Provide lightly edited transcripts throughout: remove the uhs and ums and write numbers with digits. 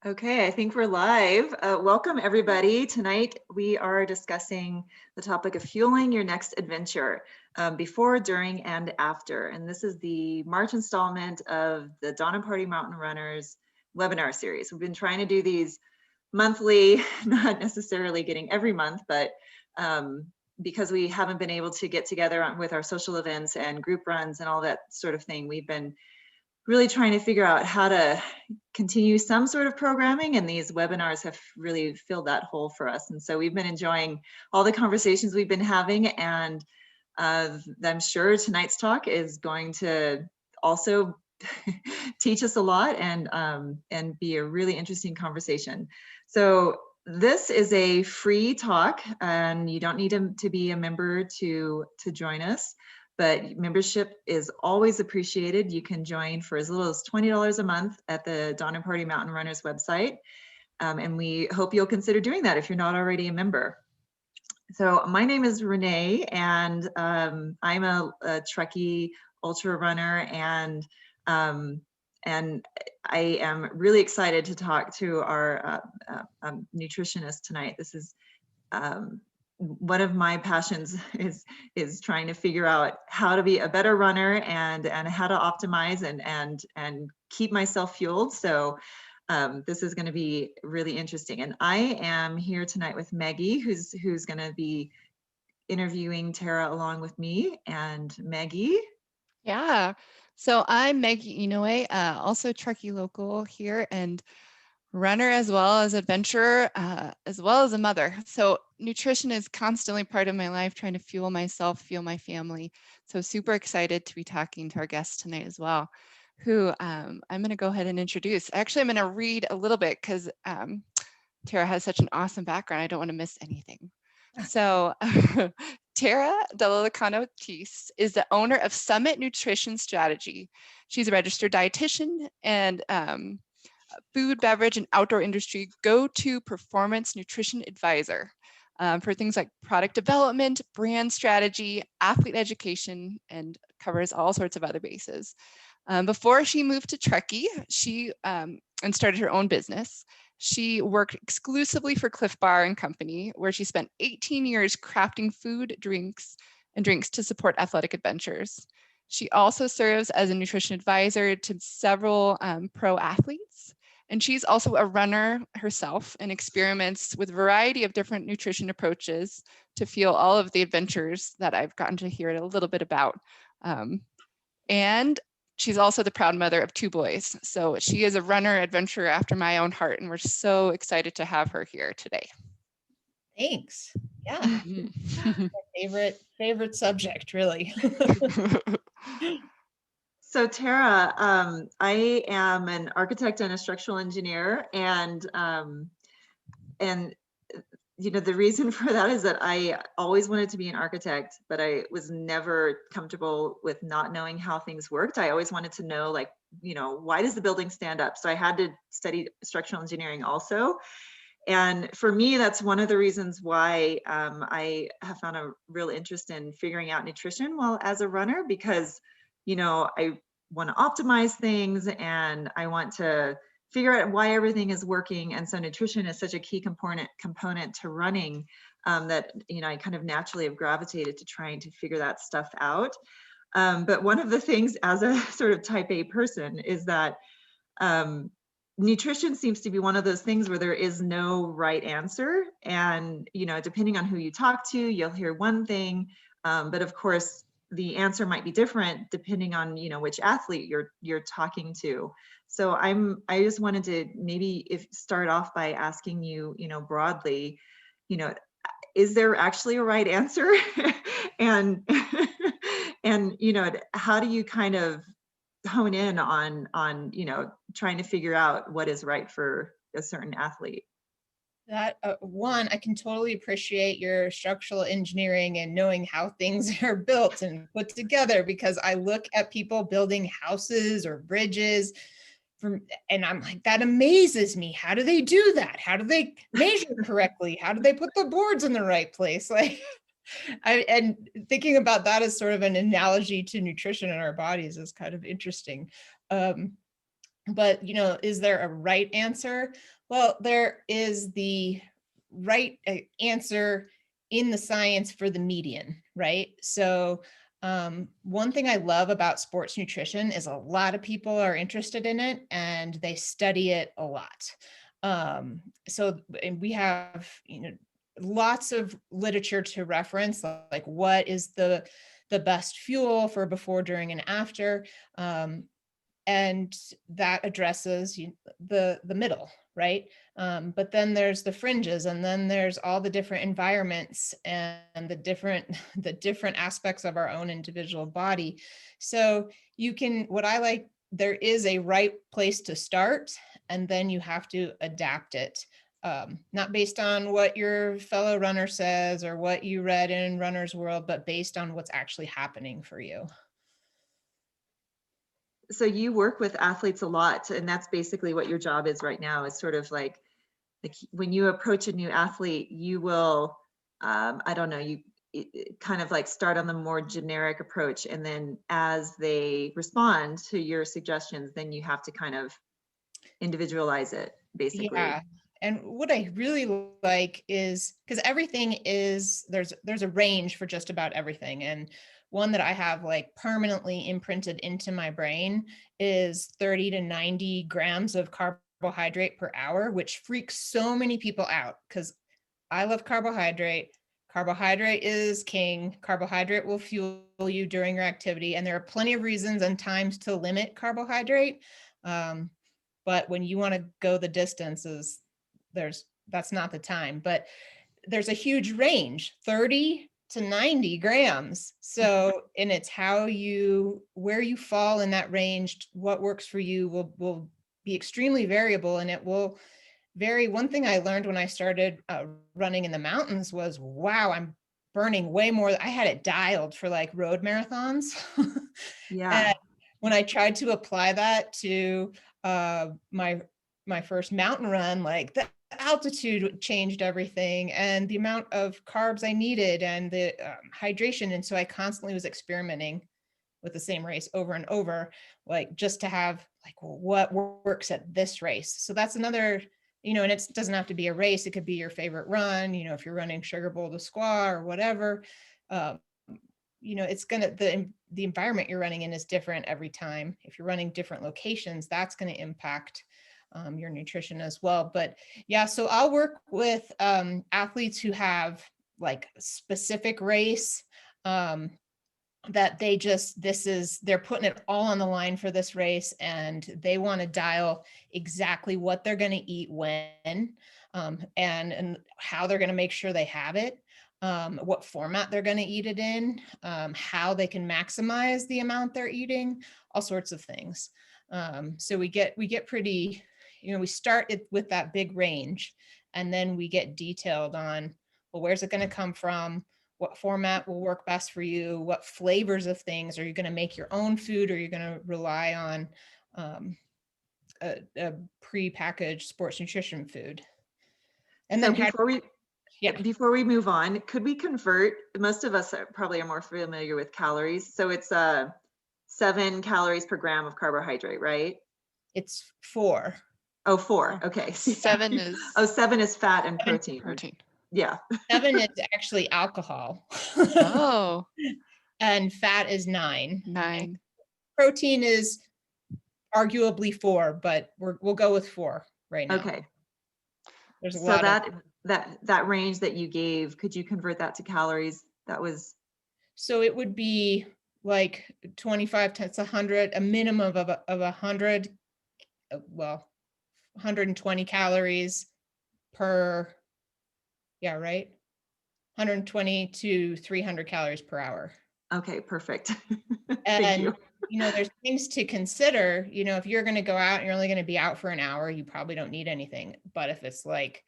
Okay, I think we're live. Welcome everybody. Tonight we are discussing the topic of fueling your next adventure, before, during, and after. And this is the March installment of the Dawn and Party Mountain Runners webinar series. We've been trying to do these monthly, not necessarily getting every month, but because we haven't been able to get together with our social events and group runs and all that sort of thing, we've been really trying to figure out how to continue some sort of programming, and these webinars have really filled that hole for us. And so we've been enjoying all the conversations we've been having, and I'm sure tonight's talk is going to also teach us a lot and be a really interesting conversation. So this is a free talk, and you don't need to be a member to join us. But membership is always appreciated. You can join for as little as $20 a month at the Dawn and Party Mountain Runners website. And we hope you'll consider doing that if you're not already a member. So my name is Renee, and I'm a Trekkie ultra runner, and I am really excited to talk to our nutritionist tonight. This is one of my passions is trying to figure out how to be a better runner and how to optimize and keep myself fueled. So this is going to be really interesting. And I am here tonight with Meggie, who's going to be interviewing Tara along with me. And Meggie. Yeah, so I'm Meggie Inouye, also Trekkie local here, and runner as well as adventurer, as well as a mother. So nutrition is constantly part of my life, trying to fuel myself, fuel my family. So super excited to be talking to our guest tonight as well, who I'm going to go ahead and introduce. Actually, I'm going to read a little bit because Tara has such an awesome background. I don't want to miss anything. So Tara DelloIacono Thies is the owner of Summit Nutrition Strategy. She's a registered dietitian and food, beverage, and outdoor industry go-to performance nutrition advisor for things like product development, brand strategy, athlete education, and covers all sorts of other bases. Before she moved to Trekkie, she and started her own business. She worked exclusively for Cliff Bar and Company, where she spent 18 years crafting food, drinks to support athletic adventures. She also serves as a nutrition advisor to several pro athletes. And she's also a runner herself and experiments with a variety of different nutrition approaches to fuel all of the adventures that I've gotten to hear a little bit about. And she's also the proud mother of 2 boys. So she is a runner adventurer after my own heart, and we're so excited to have her here today. Thanks. Yeah. My favorite subject, really. So Tara, I am an architect and a structural engineer, and you know, the reason for that is that I always wanted to be an architect, but I was never comfortable with not knowing how things worked. I always wanted to know, like, you know, why does the building stand up? So I had to study structural engineering also. And for me, that's one of the reasons why I have found a real interest in figuring out nutrition while as a runner, because, you know, I want to optimize things and I want to figure out why everything is working. And so nutrition is such a key component to running that, you know, I kind of naturally have gravitated to trying to figure that stuff out. But one of the things as a sort of type A person is that nutrition seems to be one of those things where there is no right answer. And, you know, depending on who you talk to, you'll hear one thing, but of course, the answer might be different depending on, you know, which athlete you're talking to. So I just wanted to maybe start off by asking you, you know, broadly, you know, is there actually a right answer? and you know, how do you kind of hone in on you know, trying to figure out what is right for a certain athlete? That one, I can totally appreciate your structural engineering and knowing how things are built and put together, because I look at people building houses or bridges and I'm like, that amazes me. How do they do that? How do they measure correctly? How do they put the boards in the right place? Like, and thinking about that as sort of an analogy to nutrition in our bodies is kind of interesting. But, is there a right answer? Well, there is the right answer in the science for the median, right? So one thing I love about sports nutrition is a lot of people are interested in it and they study it a lot. And we have, lots of literature to reference, like what is the best fuel for before, during, and after. And that addresses the middle, right? But then there's the fringes, and then there's all the different environments and the different aspects of our own individual body. So what I like, there is a right place to start, and then you have to adapt it. Not based on what your fellow runner says or what you read in Runner's World, but based on what's actually happening for you. So you work with athletes a lot, and that's basically what your job is right now, is sort of like when you approach a new athlete, you will, I don't know, you kind of like start on the more generic approach, and then as they respond to your suggestions, then you have to kind of individualize it, basically. Yeah. And what I really like is, because everything is, there's a range for just about everything. And one that I have like permanently imprinted into my brain is 30 to 90 grams of carbohydrate per hour, which freaks so many people out because I love carbohydrate. Carbohydrate is king. Carbohydrate will fuel you during your activity. And there are plenty of reasons and times to limit carbohydrate. But when you want to go the distances, that's not the time. But there's a huge range, 30 to 90 grams. So, and it's where you fall in that range, what works for you will be extremely variable, and it will vary. One thing I learned when I started running in the mountains was, wow, I'm burning way more. I had it dialed for like road marathons. Yeah. And when I tried to apply that to my first mountain run, like the altitude changed everything, and the amount of carbs I needed, and the hydration. And so I constantly was experimenting with the same race over and over, like just to have like, well, what works at this race. So that's another, and it doesn't have to be a race. It could be your favorite run, if you're running Sugar Bowl to Squaw or whatever. It's the environment you're running in is different every time. If you're running different locations, that's going to impact your nutrition as well. But yeah, so I'll work with athletes who have like specific race, that they're putting it all on the line for this race, and they want to dial exactly what they're going to eat when, and how they're going to make sure they have it, what format they're going to eat it in, how they can maximize the amount they're eating, all sorts of things. So we get pretty, we start it with that big range, and then we get detailed on, well, where's it going to come from? What format will work best for you? What flavors of things? Are you going to make your own food, or are you going to rely on a pre-packaged sports nutrition food? And So then before we move on, could we convert? Most of us probably are more familiar with calories. So it's 7 calories per gram of carbohydrate, right? It's 4. Oh, 4. Okay. 7 is 7 is fat and protein. protein. Yeah. 7 is actually alcohol. Oh. And fat is 9. 9. Protein is arguably 4, but we'll go with 4 right now. Okay. There's a So lot that range that you gave, could you convert that to calories? So it would be like 25 times 100, a minimum of 100, 120 calories per, yeah, right? 120 to 300 calories per hour. Okay, perfect. And Thank you. There's things to consider. If you're going to go out and you're only going to be out for an hour, you probably don't need anything. But if it's like,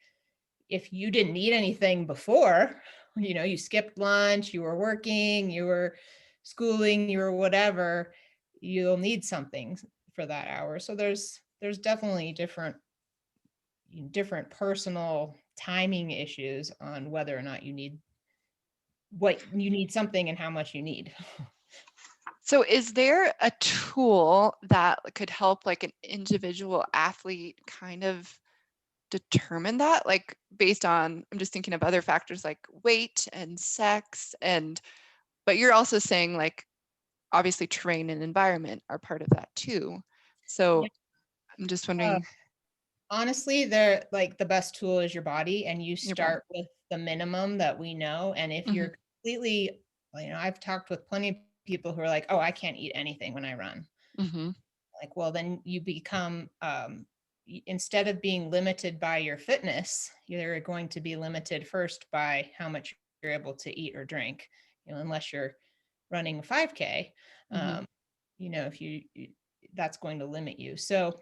if you didn't need anything before, you skipped lunch, you were working, you were schooling, you were whatever, you'll need something for that hour. So there's definitely different personal timing issues on whether or not you need something and how much you need. So is there a tool that could help like an individual athlete kind of determine that, like based on, I'm just thinking of other factors like weight and sex, but you're also saying like obviously terrain and environment are part of that too. So Yeah. I'm just wondering. Honestly, they're like the best tool is your body, and you Your body. start with the minimum that we know. And if Mhm, you're completely, I've talked with plenty of people who are like, oh, I can't eat anything when I run. mhm, Like, well, then you become, instead of being limited by your fitness, you're going to be limited first by how much you're able to eat or drink, unless you're running a 5K, mhm, if that's going to limit you. So,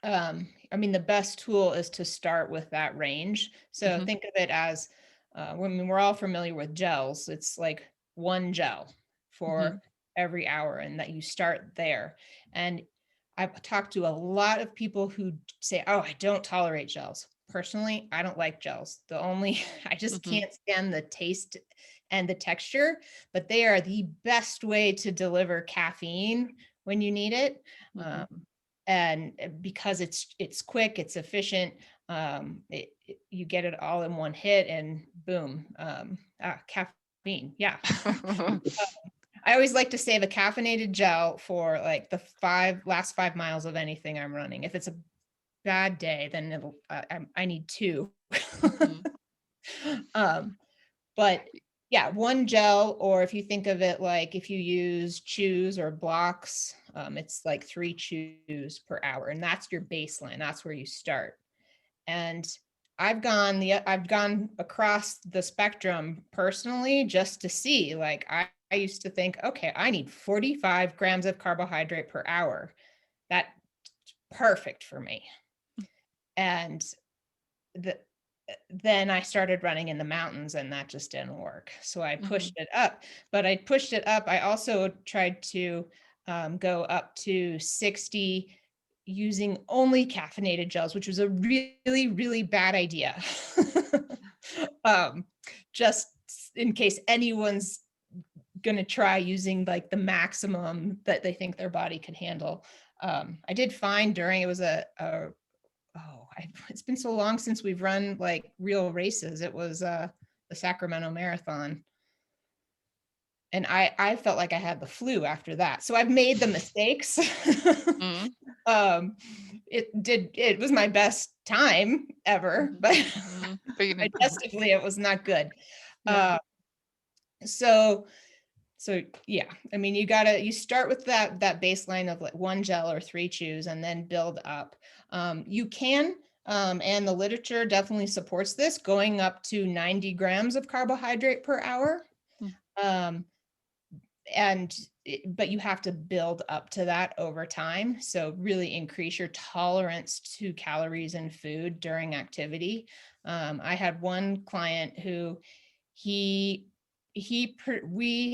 I mean, the best tool is to start with that range. So mhm, think of it as, we're all familiar with gels. It's like one gel mhm, for every hour, and that you start there. And I've talked to a lot of people who say, oh, I don't tolerate gels. Personally, I don't like gels. I just mhm, can't stand the taste and the texture, but they are the best way to deliver caffeine when you need it. mhm. And because it's quick, it's efficient, you get it all in one hit, and boom, caffeine. Yeah. I always like to save a caffeinated gel for like the last 5 miles of anything I'm running. If it's a bad day, then I need two. Mhm. um, but yeah, one gel, or if you think of it like if you use chews or blocks, it's like 3 chews per hour, and that's your baseline. That's where you start. And I've gone across the spectrum personally just to see, like, I used to think, okay, I need 45 grams of carbohydrate per hour. That's perfect for me. And the, then I started running in the mountains, and that just didn't work. So I pushed Mhm. it up, but I pushed it up. I also tried to go up to 60 using only caffeinated gels, which was a really, really bad idea. um, just in case anyone's going to try using like the maximum that they think their body could handle. I did find during, it was it's been so long since we've run like real races. It was the Sacramento Marathon. And I felt like I had the flu after that. So I've made the mistakes. Mhm. um, it was my best time ever, Mhm. but Mhm. But you didn't. digestively it was not good. Yeah. Uh, so yeah, I mean, you start with that baseline of like one gel or 3 chews, and then build up. You can, and the literature definitely supports this, going up to 90 grams of carbohydrate per hour. Mm. Um, but you have to build up to that over time. So really increase your tolerance to calories and food during activity. I had one client who we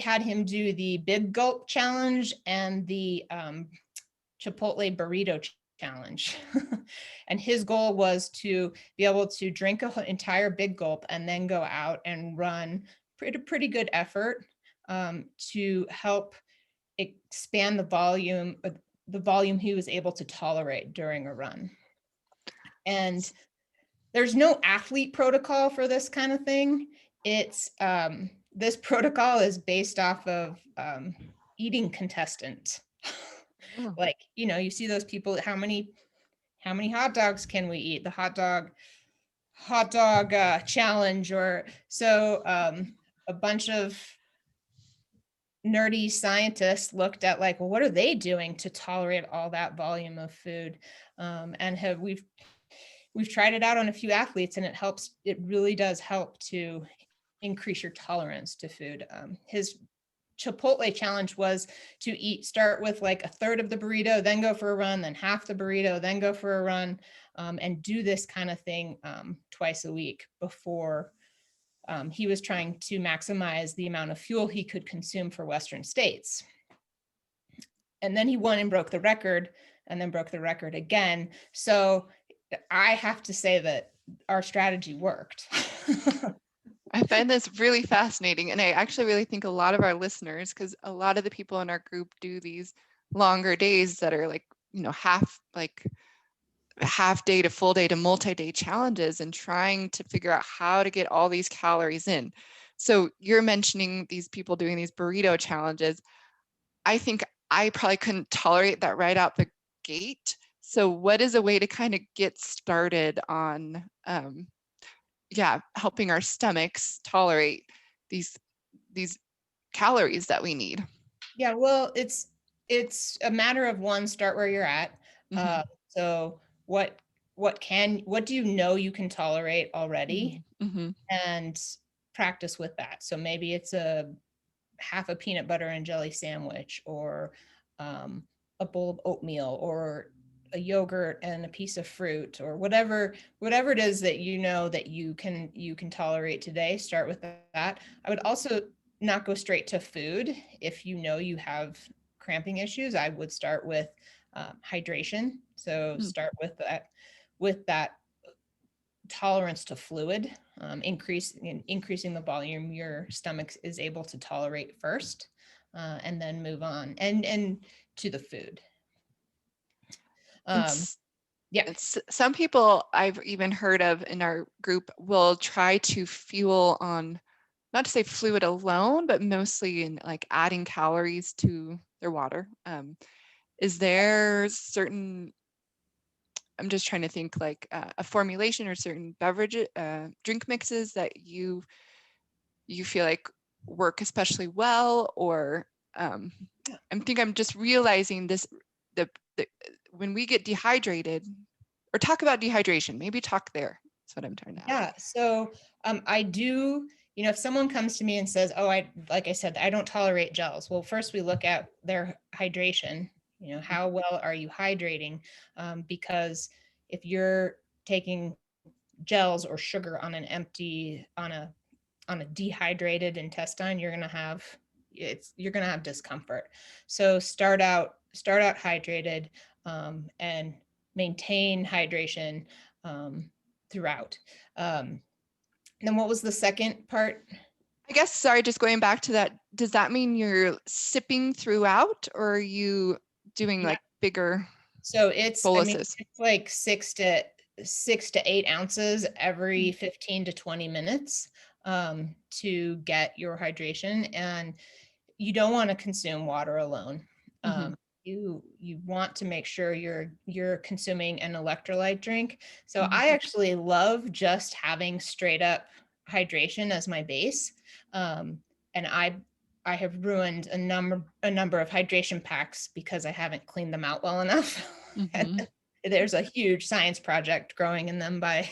had him do the big gulp challenge and the Chipotle burrito challenge. And his goal was to be able to drink an entire big gulp and then go out and run pretty good effort, to help expand the volume he was able to tolerate during a run. And there's no athlete protocol for this kind of thing. It's this protocol is based off of eating contestant. Oh. Like, you see those people, how many hot dogs can we eat? The hot dog challenge. Or so a bunch of nerdy scientists looked at like, well, what are they doing to tolerate all that volume of food? And we've tried it out on a few athletes, and it really does help to increase your tolerance to food. His Chipotle challenge was to start with like a third of the burrito, then go for a run, then half the burrito, then go for a run, and do this kind of thing twice a week before he was trying to maximize the amount of fuel he could consume for Western states. And then he won and broke the record, and then broke the record again. So I have to say that our strategy worked. I find this really fascinating. And I actually really think a lot of our listeners, because a lot of the people in our group do these longer days that are like, half day to full day to multi-day challenges and trying to figure out how to get all these calories in. So you're mentioning these people doing these burrito challenges. I think I probably couldn't tolerate that right out the gate. So what is a way to kind of get started on, helping our stomachs tolerate these calories that we need? Yeah, well, it's a matter of one, start where you're at. Mhm. So what do you know you can tolerate already, Mhm. and practice with that. So maybe it's a half a peanut butter and jelly sandwich, or a bowl of oatmeal, or a yogurt and a piece of fruit, or whatever it is that you know that you can tolerate today. Start with that. I would also not go straight to food. If you know you have cramping issues, I would start with hydration. So start with that tolerance to fluid, increasing the volume your stomach is able to tolerate first, and then move on and to the food. Yeah. It's, some people I've even heard of in our group will try to fuel on, not to say fluid alone, but mostly in like adding calories to their water. Is there certain, I'm just trying to think like a formulation or certain beverage, drink mixes that you feel like work especially well, or I'm just realizing this, the when we get dehydrated, or talk about dehydration, maybe talk there. That's what I'm trying to ask. Yeah. So I do, if someone comes to me and says, oh, like I said, I don't tolerate gels. Well, first we look at their hydration. How well are you hydrating? Because if you're taking gels or sugar on a dehydrated intestine, you're going to have discomfort. So start out hydrated, and maintain hydration throughout. Then what was the second part? I guess, sorry, just going back to that, does that mean you're sipping throughout, or are you doing like bigger So it's boluses? it's like 6 to 8 ounces every 15 to 20 minutes to get your hydration. And you don't want to consume water alone. You want to make sure you're consuming an electrolyte drink. So I actually love just having straight up hydration as my base. And I have ruined a number of hydration packs because I haven't cleaned them out well enough. There's a huge science project growing in them by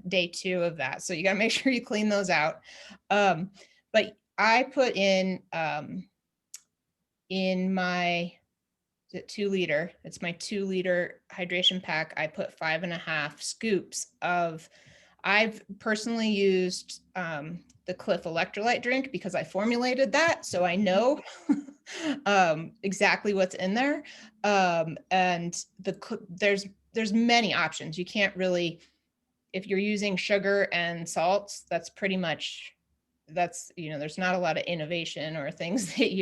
day 2 of that. So you got to make sure you clean those out. But I put in my 2-liter, it's my 2-liter hydration pack. I put 5.5 scoops of, I've personally used the Cliff electrolyte drink because I formulated that. So I know exactly what's in there. And there's many options. You can't really, if you're using sugar and salts, that's pretty much, there's not a lot of innovation or things that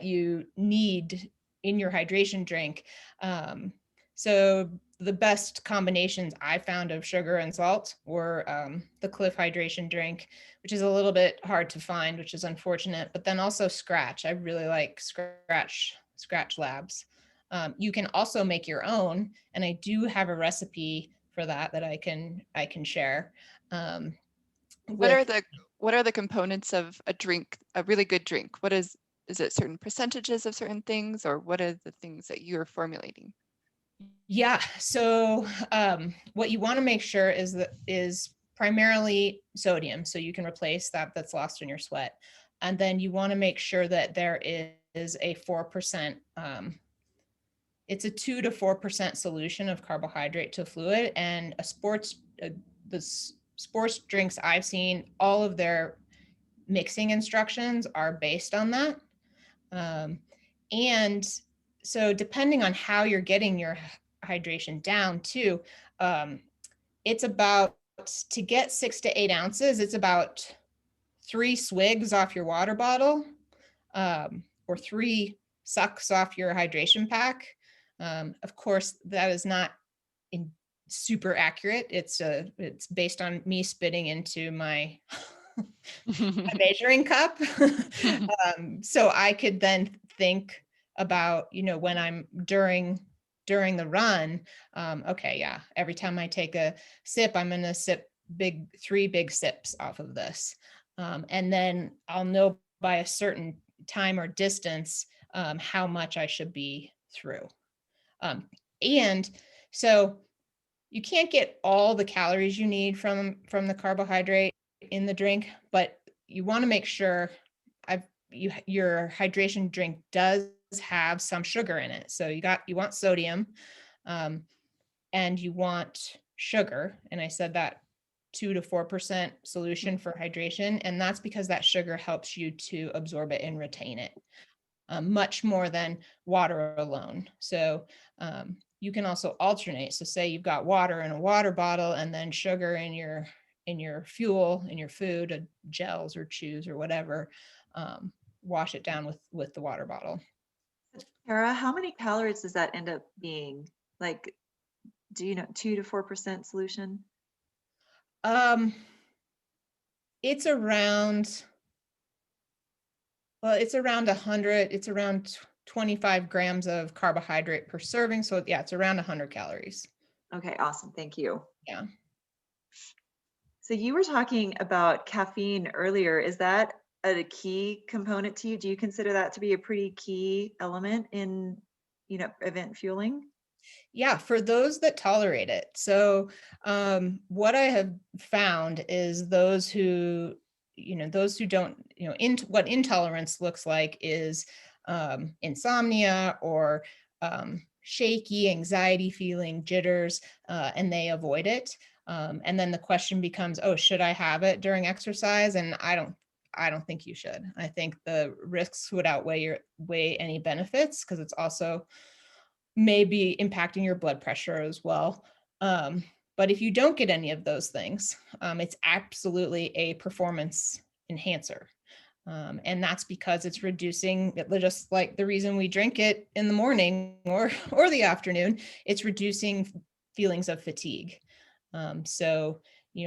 you need in your hydration drink. So the best combinations I found of sugar and salt were the Cliff hydration drink, which is a little bit hard to find, which is unfortunate, but then also Scratch. I really like Scratch Labs. You can also make your own, and I do have a recipe for that I can share. What are the components of a drink, a really good drink? Is it certain percentages of certain things, or what are the things that you're formulating? Yeah. So what you want to make sure is primarily sodium, so you can replace that's lost in your sweat. And then you want to make sure that there is a 4%, it's a 2 to 4% solution of carbohydrate to fluid. And the sports drinks I've seen, all of their mixing instructions are based on that. And so depending on how you're getting your hydration down too, it's about to get 6 to 8 ounces, it's about 3 swigs off your water bottle, or 3 sucks off your hydration pack. Of course, that is not super accurate. It's based on me spitting into my a measuring cup. So I could then think about, when I'm during the run, okay, yeah, every time I take a sip, I'm going to sip 3 big sips off of this. And then I'll know by a certain time or distance, how much I should be through. And so you can't get all the calories you need from the carbohydrate in the drink, but you want to make sure your hydration drink does have some sugar in it. So you want sodium, and you want sugar. And I said that 2 to 4% solution for hydration. And that's because that sugar helps you to absorb it and retain it, much more than water alone. So you can also alternate. So say you've got water in a water bottle and then sugar in your fuel, in your food, gels or chews or whatever. Wash it down with the water bottle. Tara, how many calories does that end up being? Like, do you know, 2 to 4% solution? It's around 100. It's around 25 grams of carbohydrate per serving. So yeah, it's around 100 calories. Okay, awesome. Thank you. Yeah. So you were talking about caffeine earlier. Is that a key component to you? Do you consider that to be a pretty key element in, event fueling? Yeah, for those that tolerate it. So what I have found is those who don't, what intolerance looks like is insomnia or shaky, anxiety feeling, jitters, and they avoid it. And then the question becomes, oh, should I have it during exercise? And I don't think you should. I think the risks would outweigh any benefits, because it's also maybe impacting your blood pressure as well. But if you don't get any of those things, it's absolutely a performance enhancer. And that's because it's reducing, just like the reason we drink it in the morning or the afternoon, it's reducing feelings of fatigue. So,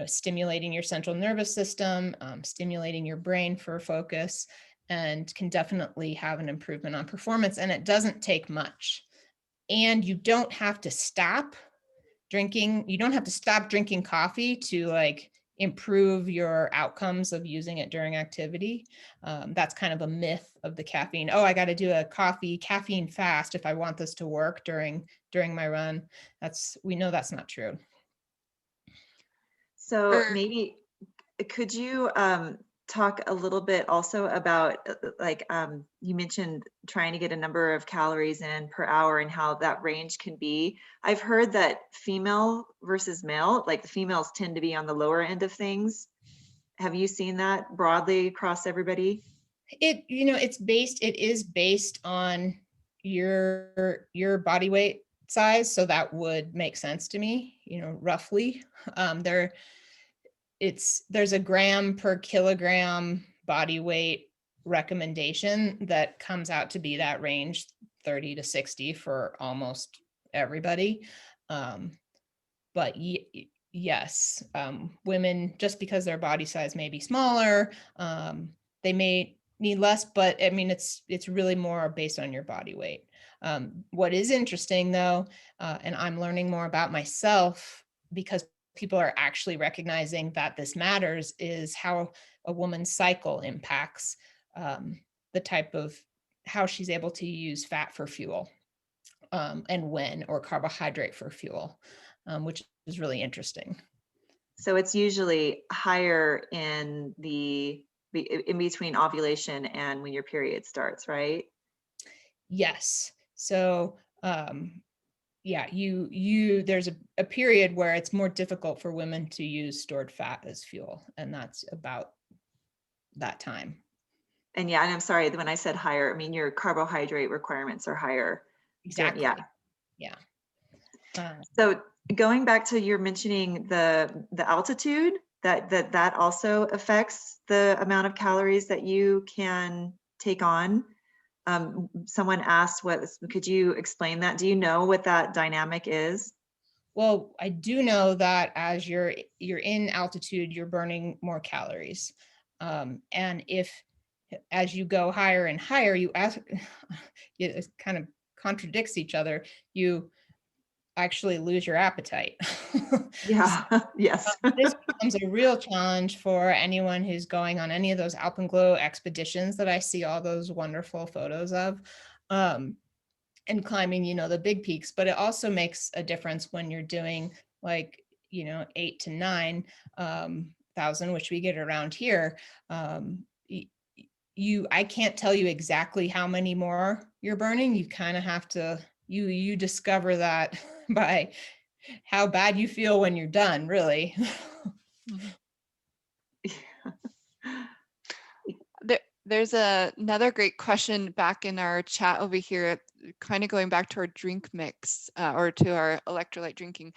stimulating your central nervous system, stimulating your brain for focus, and can definitely have an improvement on performance. And it doesn't take much. And you don't have to stop drinking. You don't have to stop drinking coffee to improve your outcomes of using it during activity. That's kind of a myth of the caffeine. Oh, I got to do a caffeine fast if I want this to work during my run. We know that's not true. So maybe could you talk a little bit also about you mentioned trying to get a number of calories in per hour and how that range can be. I've heard that female versus male, like the females tend to be on the lower end of things. Have you seen that broadly across everybody? It is based on your body weight size. So that would make sense to me, roughly. There's a gram per kilogram body weight recommendation that comes out to be that range, 30 to 60 for almost everybody. But yes, women, just because their body size may be smaller, they may need less, but I mean, it's really more based on your body weight. What is interesting though, and I'm learning more about myself because people are actually recognizing that this matters, is how a woman's cycle impacts the type of how she's able to use fat for fuel, and when, or carbohydrate for fuel, which is really interesting. So it's usually higher in between ovulation and when your period starts, right? Yes. So yeah, there's a period where it's more difficult for women to use stored fat as fuel, and that's about that time. And yeah, and I'm sorry, when I said higher, I mean your carbohydrate requirements are higher. Exactly. Yeah. Yeah. So Going back to you're mentioning the altitude, that also affects the amount of calories that you can take on. Someone asked could you explain that? Do you know what that dynamic is? Well, I do know that as you're in altitude, you're burning more calories. And if as you go higher and higher, it kind of contradicts each other. You actually lose your appetite. Yeah, yes. This becomes a real challenge for anyone who's going on any of those Alpenglow expeditions that I see all those wonderful photos of, and climbing, the big peaks. But it also makes a difference when you're doing like, 8 to 9 thousand, which we get around here. I can't tell you exactly how many more you're burning. You kind of have to, you discover that by how bad you feel when you're done, really. There's another great question back in our chat over here, kind of going back to our drink mix or to our electrolyte drinking.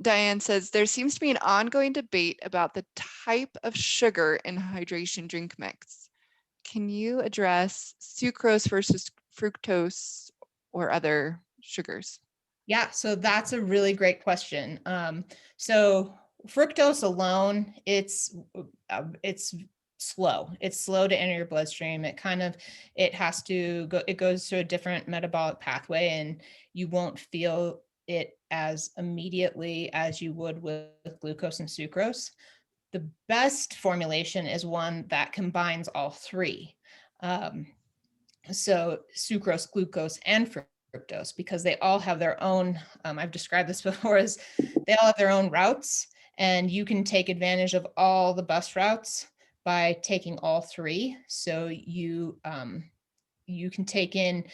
Diane says, there seems to be an ongoing debate about the type of sugar in hydration drink mix. Can you address sucrose versus fructose or other sugars? Yeah, so that's a really great question. So fructose alone, it's slow. It's slow to enter your bloodstream. It goes through a different metabolic pathway, and you won't feel it as immediately as you would with glucose and sucrose. The best formulation is one that combines all three. So sucrose, glucose, and fructose, because they all have their own, I've described this before, as they all have their own routes, and you can take advantage of all the bus routes by taking all three. So you can take in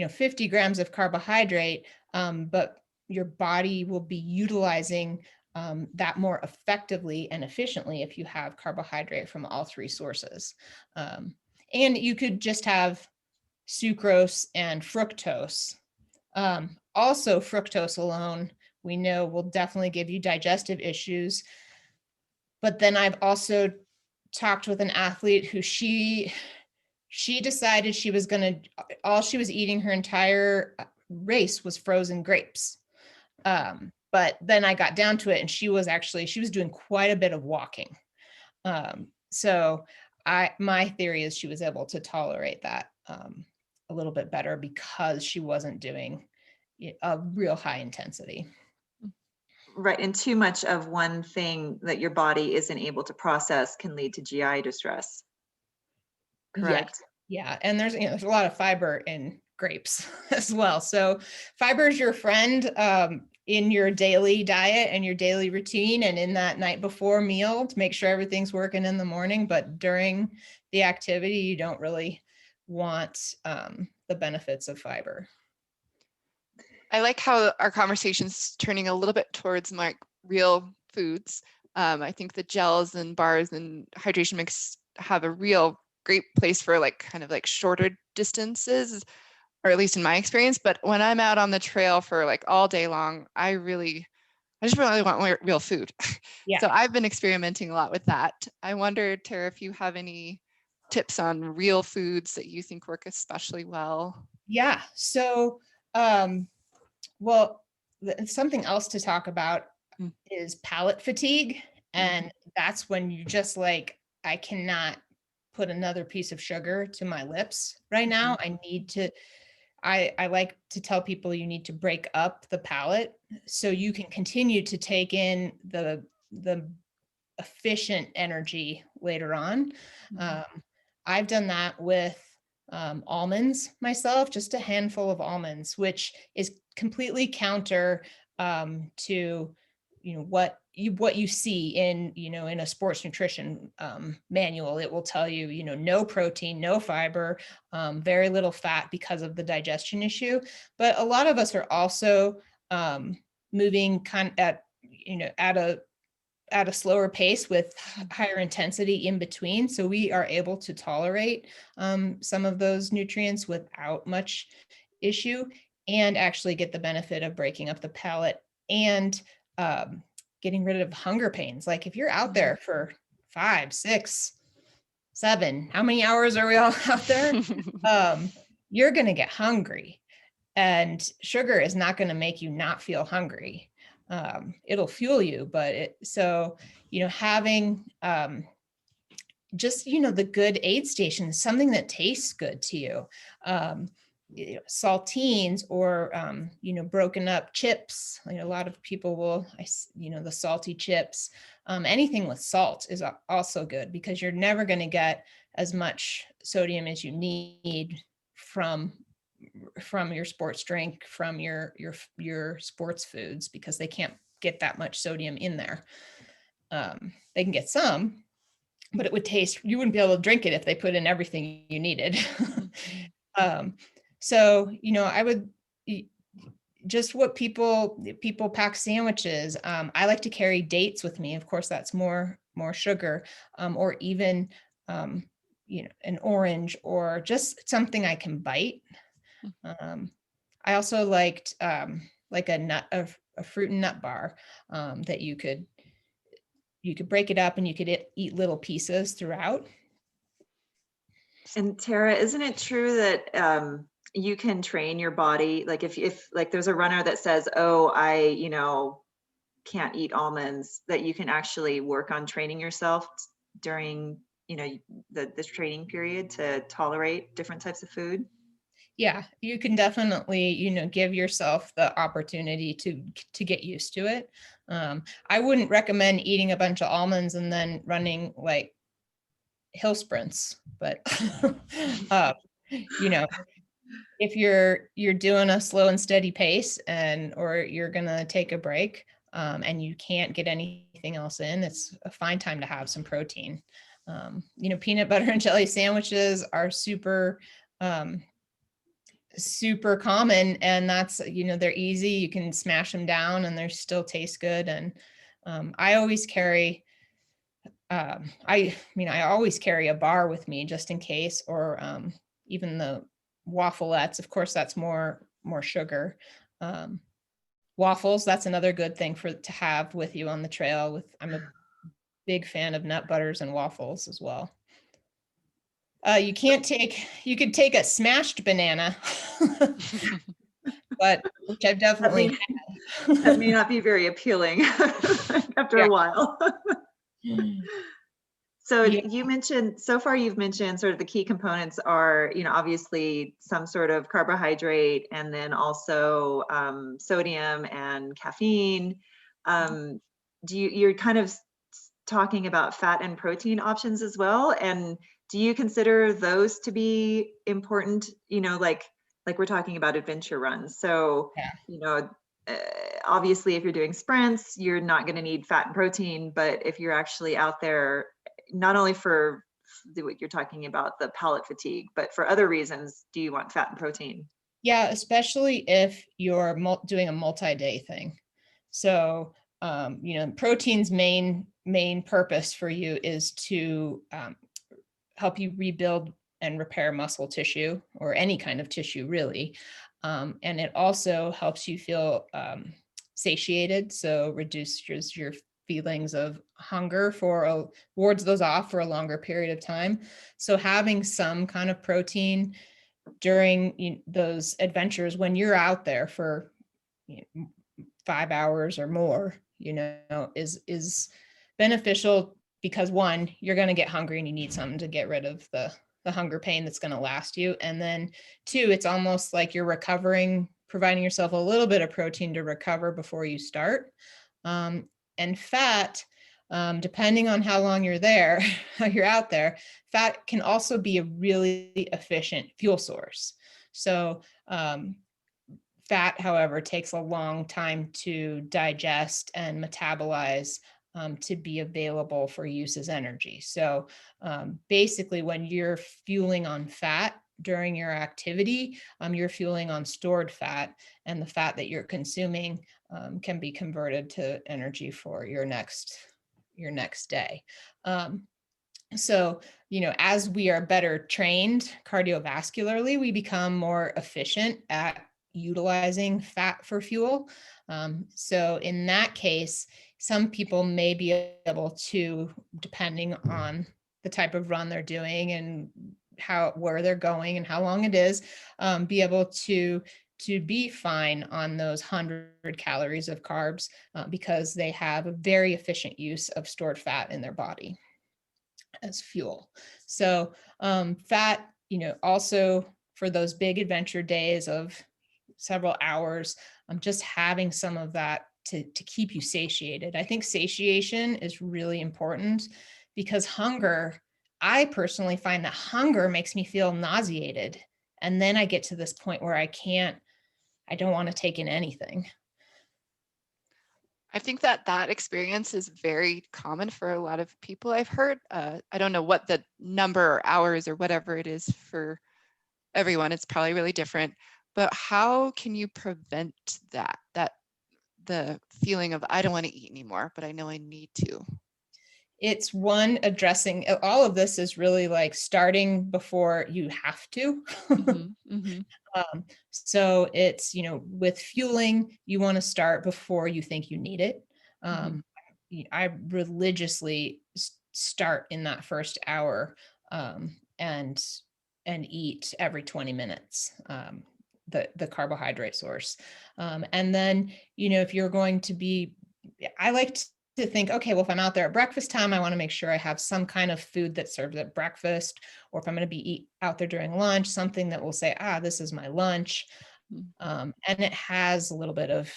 50 grams of carbohydrate, but your body will be utilizing that more effectively and efficiently if you have carbohydrate from all three sources. And you could just have sucrose and fructose. Also, fructose alone, we know, will definitely give you digestive issues. But then I've also talked with an athlete who she decided all she was eating her entire race was frozen grapes. But then I got down to it, and she was doing quite a bit of walking. So my theory is she was able to tolerate that a little bit better because she wasn't doing a real high intensity. Right, and too much of one thing that your body isn't able to process can lead to GI distress. Correct? Yeah, and there's a lot of fiber in grapes as well. So fiber is your friend in your daily diet and your daily routine, and in that night before meal to make sure everything's working in the morning. But during the activity, you don't really want the benefits of fiber. I like how our conversation's turning a little bit towards like real foods. I think the gels and bars and hydration mix have a real great place for like kind of like shorter distances, or at least in my experience. But when I'm out on the trail for like all day long, I just really want real food. Yeah. So I've been experimenting a lot with that. I wonder, Tara, if you have any tips on real foods that you think work especially well. Yeah. So, well, something else to talk about is palate fatigue. And that's when you just like, I cannot put another piece of sugar to my lips right now. I like to tell people you need to break up the palate so you can continue to take in the efficient energy later on. I've done that with almonds myself, just a handful of almonds, which is completely counter to what you see in a sports nutrition manual. It will tell you no protein, no fiber, very little fat because of the digestion issue. But a lot of us are also moving at a slower pace with higher intensity in between. So we are able to tolerate some of those nutrients without much issue and actually get the benefit of breaking up the palate and getting rid of hunger pains. Like if you're out there for 5, 6, 7, how many hours are we all out there? You're going to get hungry, and sugar is not going to make you not feel hungry. It'll fuel you, but having just, the good aid station, something that tastes good to you. Saltines or, broken up chips. A lot of people will, the salty chips, anything with salt is also good, because you're never going to get as much sodium as you need from your sports drink, from your sports foods, because they can't get that much sodium in there. They can get some, but you wouldn't be able to drink it if they put in everything you needed. So, I would just what people pack sandwiches. I like to carry dates with me. Of course, that's more sugar, or even, an orange, or just something I can bite. I also liked like a fruit and nut bar that you could break it up and you could eat little pieces throughout. And Tara, isn't it true that you can train your body? Like if like there's a runner that says, oh, I, can't eat almonds, that you can actually work on training yourself during, the training period to tolerate different types of food? Yeah, you can definitely, give yourself the opportunity to get used to it. I wouldn't recommend eating a bunch of almonds and then running like hill sprints, but if you're doing a slow and steady pace, or you're gonna take a break, and you can't get anything else in, it's a fine time to have some protein. Peanut butter and jelly sandwiches are super common, and that's, they're easy. You can smash them down and they still taste good. And I always carry I always carry a bar with me just in case, or even the wafflettes. Of course, that's more sugar. Waffles, that's another good thing to have with you on the trail. I'm a big fan of nut butters and waffles as well. You could take a smashed banana, but which I've definitely had. That may not be very appealing after a while. So you've mentioned sort of the key components are, obviously some sort of carbohydrate, and then also sodium and caffeine. You're kind of talking about fat and protein options as well. And do you consider those to be important? Like we're talking about adventure runs. So, obviously if you're doing sprints, you're not going to need fat and protein, but if you're actually out there, not only for what you're talking about, the palate fatigue, but for other reasons, do you want fat and protein? Yeah, especially if you're doing a multi-day thing. So, protein's main purpose for you is to help you rebuild and repair muscle tissue, or any kind of tissue really. And it also helps you feel satiated, so reduces your feelings of hunger wards those off for a longer period of time. So having some kind of protein during those adventures, when you're out there for 5 hours or more, is beneficial, because one, you're going to get hungry and you need something to get rid of the hunger pain that's going to last you. And then two, it's almost like you're recovering, providing yourself a little bit of protein to recover before you start. And fat, depending on how long you're there, how you're out there, fat can also be a really efficient fuel source. So fat, however, takes a long time to digest and metabolize to be available for use as energy. So basically, when you're fueling on fat during your activity, you're fueling on stored fat, and the fat that you're consuming can be converted to energy for your next day. So, as we are better trained cardiovascularly, we become more efficient at utilizing fat for fuel. So in that case, some people may be able to, depending on the type of run they're doing and where they're going and how long it is, be able to be fine on those 100 calories of carbs because they have a very efficient use of stored fat in their body as fuel. So fat, also for those big adventure days of several hours, just having some of that to keep you satiated. I think satiation is really important because I personally find that hunger makes me feel nauseated. And then I get to this point where I don't want to take in anything. I think that experience is very common for a lot of people I've heard. I don't know what the number or hours or whatever it is for everyone. It's probably really different. But how can you prevent that the feeling of I don't want to eat anymore, but I know I need to? It's addressing all of this is really like starting before you have to. Mm-hmm, mm-hmm. So it's, with fueling, you want to start before you think you need it. I religiously start in that first hour and eat every 20 minutes. The carbohydrate source. And then, if you're going to be, I like to think, okay, well, if I'm out there at breakfast time, I want to make sure I have some kind of food that serves at breakfast, or if I'm going to be out there during lunch, something that will say, this is my lunch. And it has a little bit of,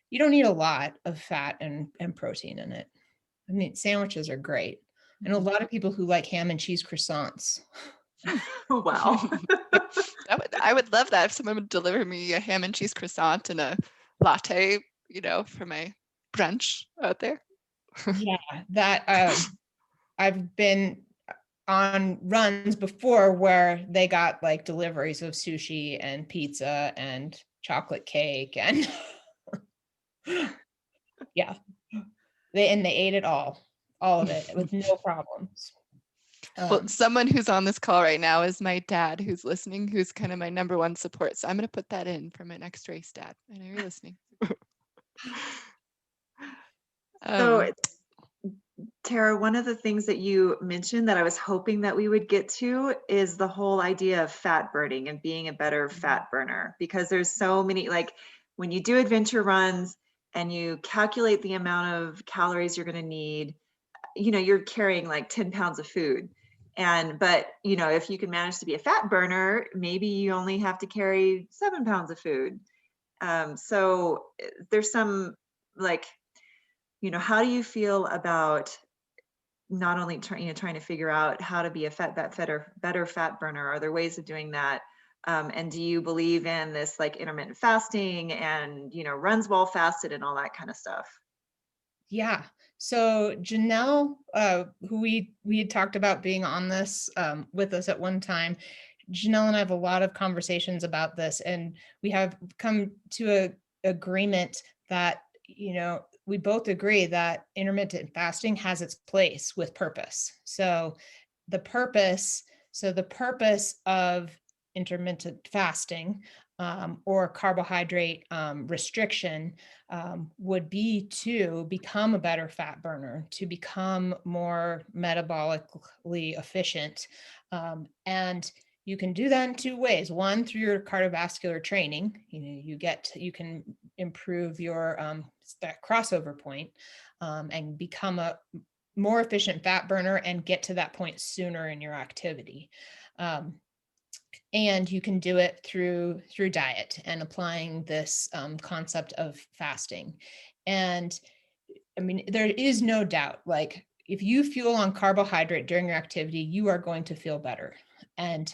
you don't need a lot of fat and protein in it. I mean, sandwiches are great. And a lot of people who like ham and cheese croissants. Wow. I would love that if someone would deliver me a ham and cheese croissant and a latte, for my brunch out there. Yeah, that I've been on runs before where they got like deliveries of sushi and pizza and chocolate cake and yeah, they ate it all of it with no problems. Well, someone who's on this call right now is my dad who's listening, who's kind of my number one support. So I'm going to put that in for my next race, Dad. I know you're listening. So, Tara, one of the things that you mentioned that I was hoping that we would get to is the whole idea of fat burning and being a better fat burner, because there's so many, like when you do adventure runs and you calculate the amount of calories you're going to need, you're carrying like 10 pounds of food. But if you can manage to be a fat burner, maybe you only have to carry 7 pounds of food. So there's some how do you feel about not only trying to figure out how to be a better fat burner? Are there ways of doing that? And do you believe in this like intermittent fasting and, runs while fasted and all that kind of stuff? Yeah. So Janelle, who we had talked about being on this with us at one time, Janelle and I have a lot of conversations about this, and we have come to a agreement that, we both agree that intermittent fasting has its place with purpose. So the purpose of intermittent fasting or carbohydrate restriction would be to become a better fat burner, to become more metabolically efficient. And you can do that in two ways. One, through your cardiovascular training, you can improve your that crossover point and become a more efficient fat burner and get to that point sooner in your activity. And you can do it through diet and applying this concept of fasting. And I mean, there is no doubt, like if you fuel on carbohydrate during your activity, you are going to feel better. And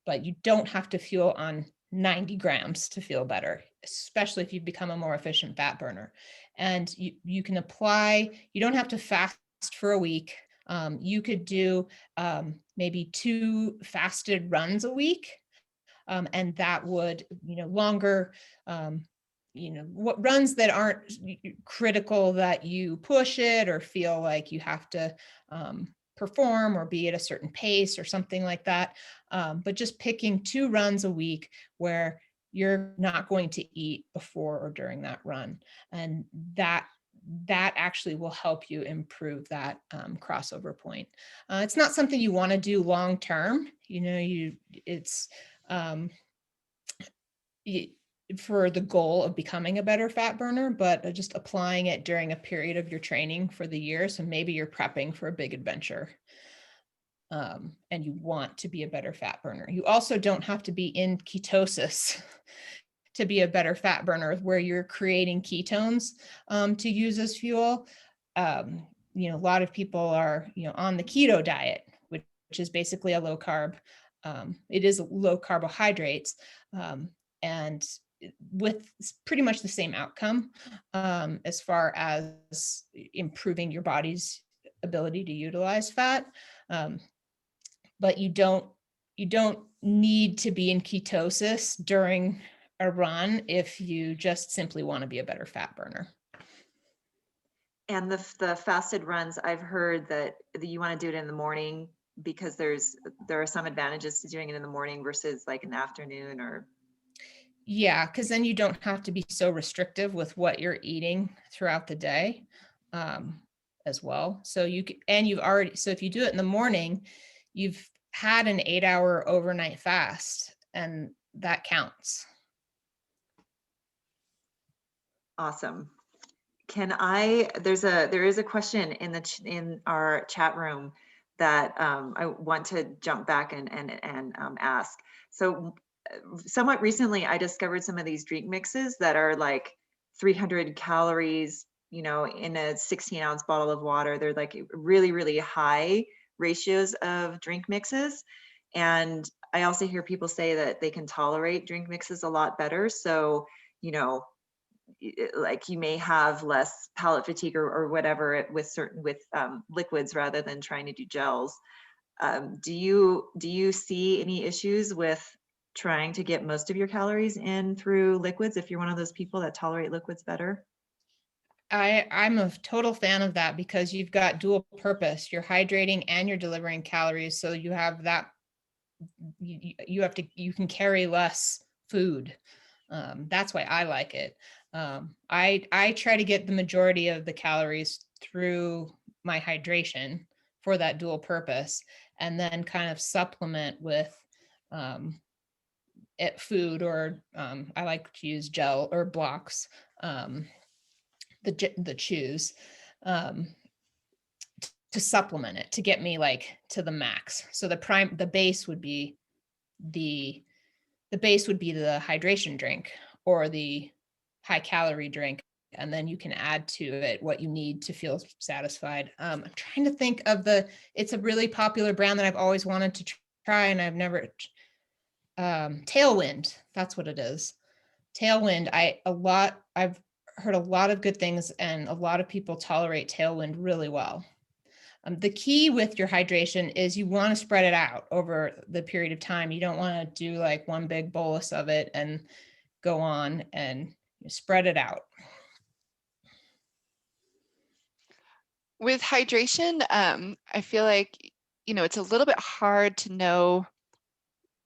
but you don't have to fuel on 90 grams to feel better, especially if you become a more efficient fat burner. And you can apply, you don't have to fast for a week. You could do maybe 2 fasted runs a week. And that would, longer, what runs that aren't critical that you push it or feel like you have to perform or be at a certain pace or something like that. But just picking 2 runs a week where you're not going to eat before or during that run. And that actually will help you improve that crossover point. It's not something you want to do long term. It's for the goal of becoming a better fat burner, but just applying it during a period of your training for the year. So maybe you're prepping for a big adventure. And you want to be a better fat burner. You also don't have to be in ketosis to be a better fat burner, where you're creating ketones to use as fuel. A lot of people are, on the keto diet, which is basically a low carb. It is low carbohydrates, and with pretty much the same outcome as far as improving your body's ability to utilize fat. But you don't need to be in ketosis during a run if you just simply want to be a better fat burner. And the fasted runs, I've heard that you want to do it in the morning because there are some advantages to doing it in the morning versus like in the afternoon or. Yeah, because then you don't have to be so restrictive with what you're eating throughout the day as well. So if you do it in the morning, you've had an 8-hour overnight fast, and that counts. Awesome. There is a question in our chat room that I want to jump back and ask. So somewhat recently, I discovered some of these drink mixes that are like 300 calories, in a 16-ounce bottle of water. They're like really, really high ratios of drink mixes. And I also hear people say that they can tolerate drink mixes a lot better. So, like you may have less palate fatigue or whatever with liquids rather than trying to do gels. Do you see any issues with trying to get most of your calories in through liquids if you're one of those people that tolerate liquids better? I'm a total fan of that because you've got dual purpose. You're hydrating and you're delivering calories. So you have that, you can carry less food. That's why I like it. I try to get the majority of the calories through my hydration for that dual purpose, and then kind of supplement with food, or I like to use gel or blocks, the chews, to supplement it, to get me like to the max. So the base would be the hydration drink or the high calorie drink, and then you can add to it what you need to feel satisfied. I'm trying to think of it's a really popular brand that I've always wanted to try, and I've never. Tailwind, that's what it is. Tailwind. I've heard a lot of good things, and a lot of people tolerate Tailwind really well. The key with your hydration is you want to spread it out over the period of time. You don't want to do like one big bolus of it and go on, and spread it out. With hydration, I feel like, it's a little bit hard to know,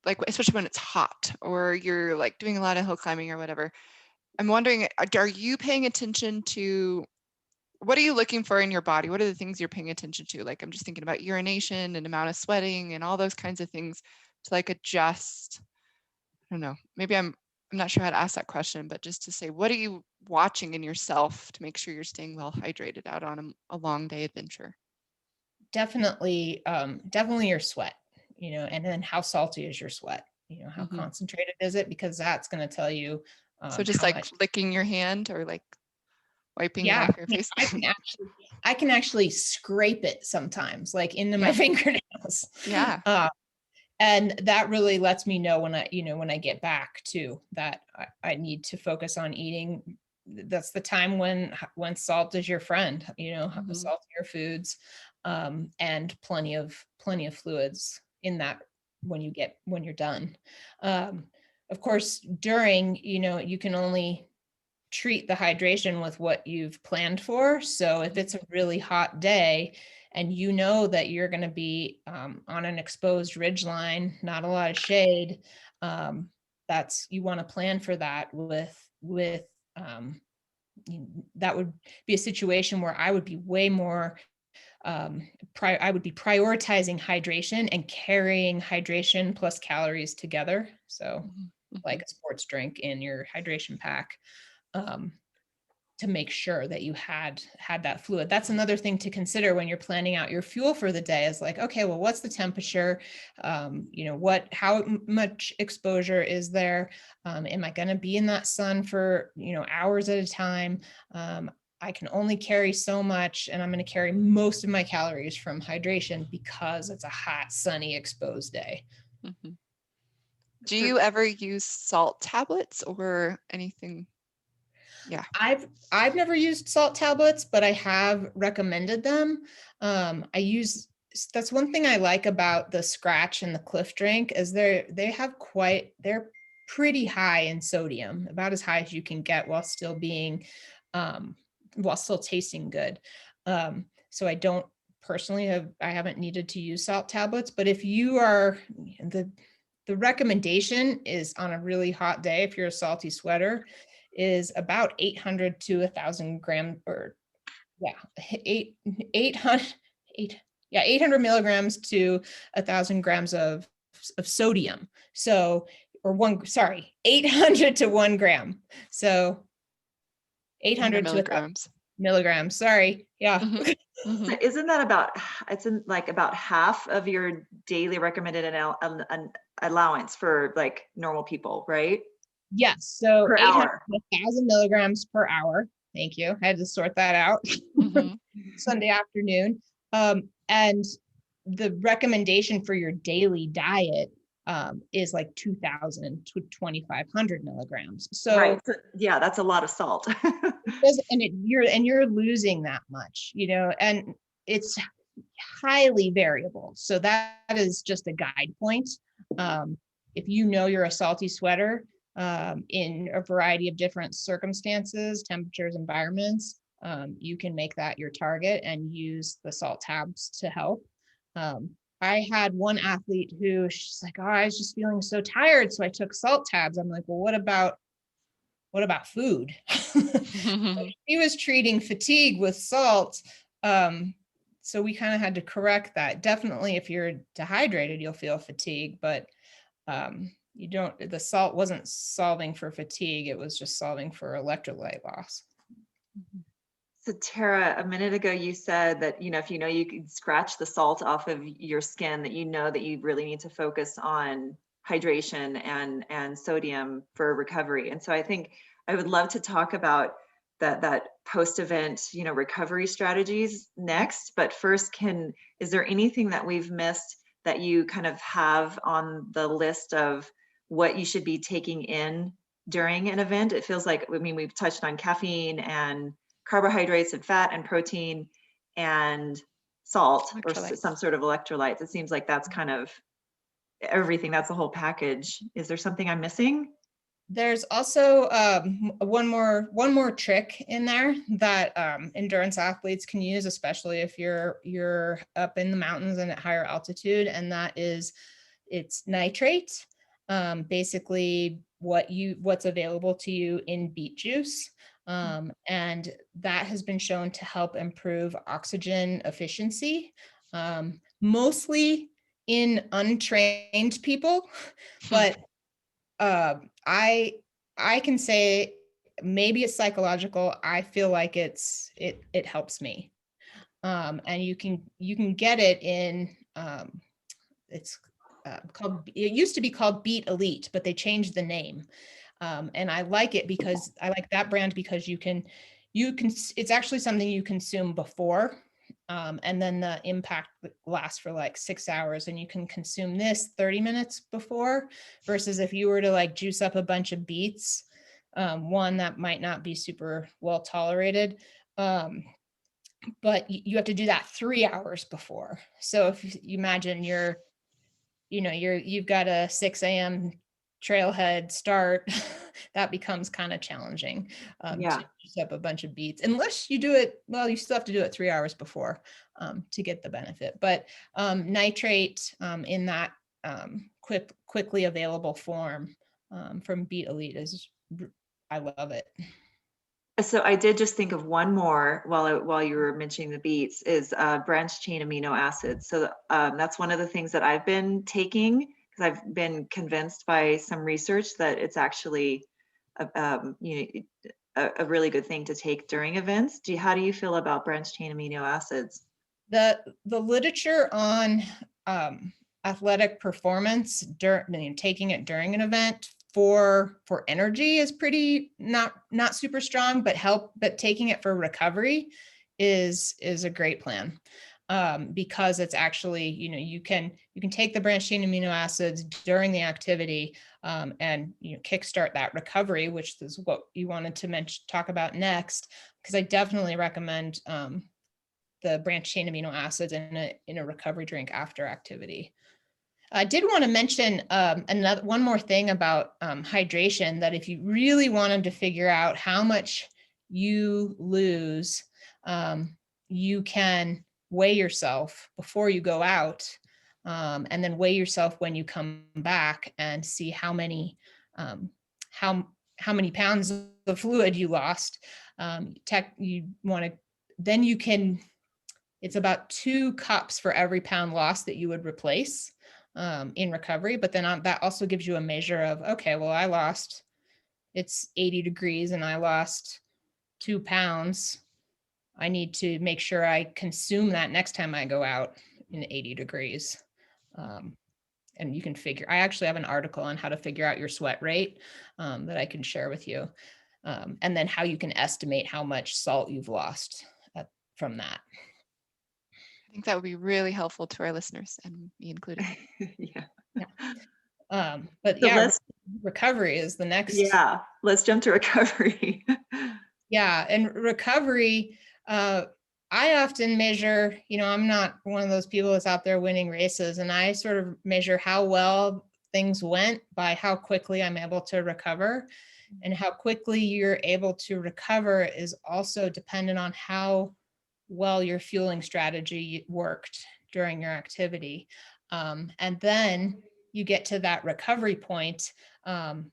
like, especially when it's hot or you're like doing a lot of hill climbing or whatever. I'm wondering, are you paying attention to, what are you looking for in your body? What are the things you're paying attention to? Like, I'm just thinking about urination and amount of sweating and all those kinds of things to like adjust. I don't know, maybe I'm not sure how to ask that question, but just to say, what are you watching in yourself to make sure you're staying well hydrated out on a long day adventure? Definitely your sweat, and then how salty is your sweat? How Mm-hmm. concentrated is it? Because that's going to tell you. So just like licking your hand or like wiping it off your face? I can actually scrape it sometimes, like into my fingernails. Yeah. And that really lets me know when I get back to that, I need to focus on eating. That's the time when salt is your friend, Mm-hmm. saltier foods, and plenty of fluids in that when you're done. Of course, during, you can only treat the hydration with what you've planned for. So if it's a really hot day and that you're going to be on an exposed ridge line, not a lot of shade, you want to plan for that with that would be a situation where I would be way more I would be prioritizing hydration and carrying hydration plus calories together. So like a sports drink in your hydration pack, to make sure that you had that fluid. That's another thing to consider when you're planning out your fuel for the day, is like, okay, well, what's the temperature? How much exposure is there? Am I going to be in that sun for, hours at a time? I can only carry so much, and I'm going to carry most of my calories from hydration because it's a hot, sunny, exposed day. Do you ever use salt tablets or anything? Yeah. I've never used salt tablets, but I have recommended them. That's one thing I like about the Scratch and the Cliff Drink, is they're pretty high in sodium, about as high as you can get while still being while still tasting good. So I don't personally I haven't needed to use salt tablets, but if you are, the recommendation is on a really hot day, if you're a salty sweater, is about 800 to 1,000 grams, or 800 milligrams to 1,000 grams of sodium. So, 800 to 1 gram. So 800 milligrams. Milligrams. Sorry. Yeah. So isn't that about half of your daily recommended an allowance for like normal people, right? Yes. So Per 800 hour. 1,000 milligrams per hour. Thank you. I had to sort that out. Sunday afternoon. And the recommendation for your daily diet is like 2,000 to 2,500 milligrams. So, right. So, yeah, that's a lot of salt. you're losing that much, and it's highly variable. So that is just a guide point. If you're a salty sweater, in a variety of different circumstances, temperatures, environments, you can make that your target and use the salt tabs to help. I had one athlete who, she's like, oh, I was just feeling so tired, so I took salt tabs. I'm like, well, what about food? He was treating fatigue with salt. So we kind of had to correct that. Definitely, if you're dehydrated, you'll feel fatigue, but the salt wasn't solving for fatigue. It was just solving for electrolyte loss. So Tara, a minute ago, you said that, if you can scratch the salt off of your skin, that that you really need to focus on hydration and sodium for recovery. And so I think I would love to talk about that post-event, recovery strategies next. But first, is there anything that we've missed that you kind of have on the list of what you should be taking in during an event? It feels like, we've touched on caffeine and carbohydrates and fat and protein and salt or some sort of electrolytes. It seems like that's kind of everything. That's the whole package. Is there something I'm missing? There's also one more trick in there that endurance athletes can use, especially if you're up in the mountains and at higher altitude, and that is, it's nitrate. Basically what's available to you in beet juice. And that has been shown to help improve oxygen efficiency, mostly in untrained people. But I can say maybe it's psychological. I feel like it helps me. And you can get it in, it's it used to be called Beet Elite, but they changed the name. And I like it because I like that brand because you can, it's actually something you consume before. And then the impact lasts for like 6 hours, and you can consume this 30 minutes before, versus if you were to like juice up a bunch of beets, one that might not be super well tolerated. But you have to do that 3 hours before. So if you imagine you've got a 6 a.m. trailhead start, that becomes kind of challenging to juice up a bunch of beets, unless you do it, well, you still have to do it 3 hours before to get the benefit. But nitrate in that quickly available form from Beet Elite I love it. So I did just think of one more while you were mentioning the beets is branched chain amino acids. So that's one of the things that I've been taking because I've been convinced by some research that it's actually a really good thing to take during events. How do you feel about branched chain amino acids? The literature on athletic performance during taking it during an event for energy is pretty not super strong, but taking it for recovery is a great plan. Because it's actually, you can take the branched chain amino acids during the activity and kickstart that recovery, which is what you wanted to talk about next, because I definitely recommend the branched chain amino acids in a recovery drink after activity. I did want to mention one more thing about hydration, that if you really wanted to figure out how much you lose, you can weigh yourself before you go out, and then weigh yourself when you come back and see how many pounds of fluid you lost. It's about 2 cups for every pound lost that you would replace in recovery. But then that also gives you a measure of, okay, well, it's 80 degrees and I lost 2 pounds. I need to make sure I consume that next time I go out in 80 degrees. And you can I actually have an article on how to figure out your sweat rate that I can share with you. And then how you can estimate how much salt you've lost from that. I think that would be really helpful to our listeners, and me included. But so yeah, recovery is the next. Yeah, let's jump to recovery. Yeah, and recovery, I often measure, I'm not one of those people that's out there winning races, and I sort of measure how well things went by how quickly I'm able to recover. And how quickly you're able to recover is also dependent on how well your fueling strategy worked during your activity. And then you get to that recovery point,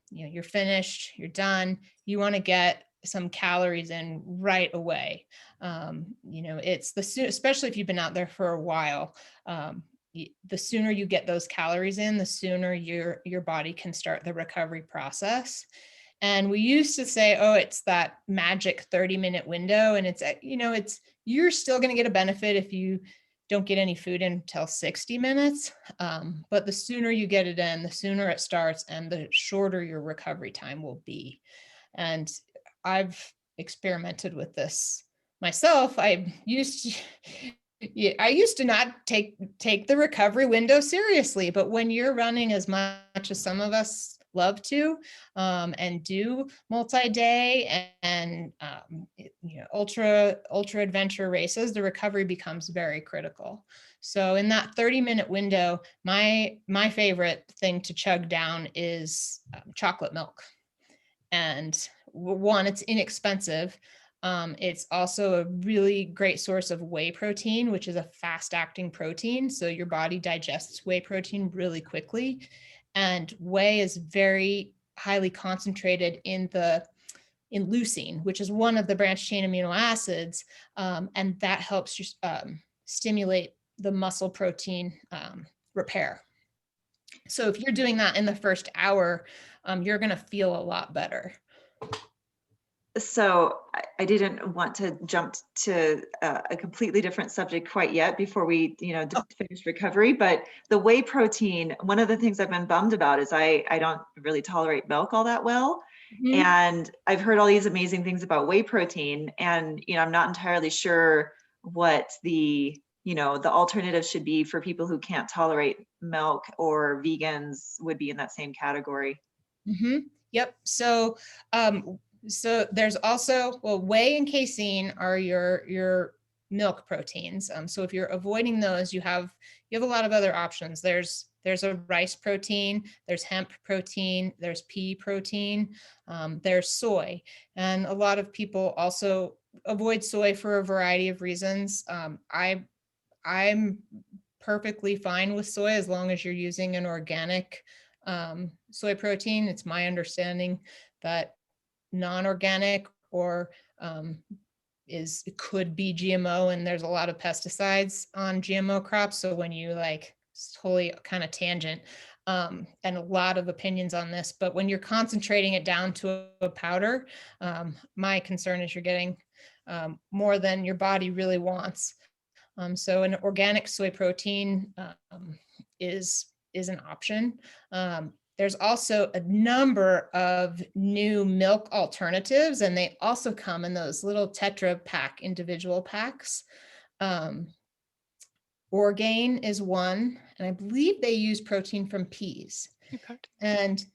you're finished, you're done, you want to get some calories in right away. It's especially if you've been out there for a while, the sooner you get those calories in, the sooner your body can start the recovery process. And we used to say, oh, it's that magic 30-minute window. And you're still going to get a benefit if you don't get any food in until 60 minutes. But the sooner you get it in, the sooner it starts, and the shorter your recovery time will be. And I've experimented with this myself. I used to not take the recovery window seriously, but when you're running as much as some of us love to, and do multi-day and ultra adventure races, the recovery becomes very critical. So in that 30-minute window, my favorite thing to chug down is chocolate milk. And one, it's inexpensive. It's also a really great source of whey protein, which is a fast-acting protein. So your body digests whey protein really quickly. And whey is very highly concentrated in leucine, which is one of the branched chain amino acids. And that helps you stimulate the muscle protein repair. So if you're doing that in the first hour, you're going to feel a lot better. So I didn't want to jump to a completely different subject quite yet before we, finish recovery. But the whey protein, one of the things I've been bummed about is I don't really tolerate milk all that well. Mm-hmm. And I've heard all these amazing things about whey protein, and I'm not entirely sure what the alternative should be for people who can't tolerate milk, or vegans would be in that same category. Mm-hmm. Yep. So there's also, whey and casein are your milk proteins. So if you're avoiding those, you have a lot of other options. There's a rice protein, there's hemp protein, there's pea protein, there's soy. And a lot of people also avoid soy for a variety of reasons. I'm perfectly fine with soy as long as you're using an organic Soy protein, it's my understanding that non-organic or it could be GMO, and there's a lot of pesticides on GMO crops. So when you like, it's totally kind of tangent, and a lot of opinions on this, but when you're concentrating it down to a powder, my concern is you're getting more than your body really wants. So an organic soy protein is an option. There's also a number of new milk alternatives, and they also come in those little Tetra Pak individual packs. Orgain is one, and I believe they use protein from peas. And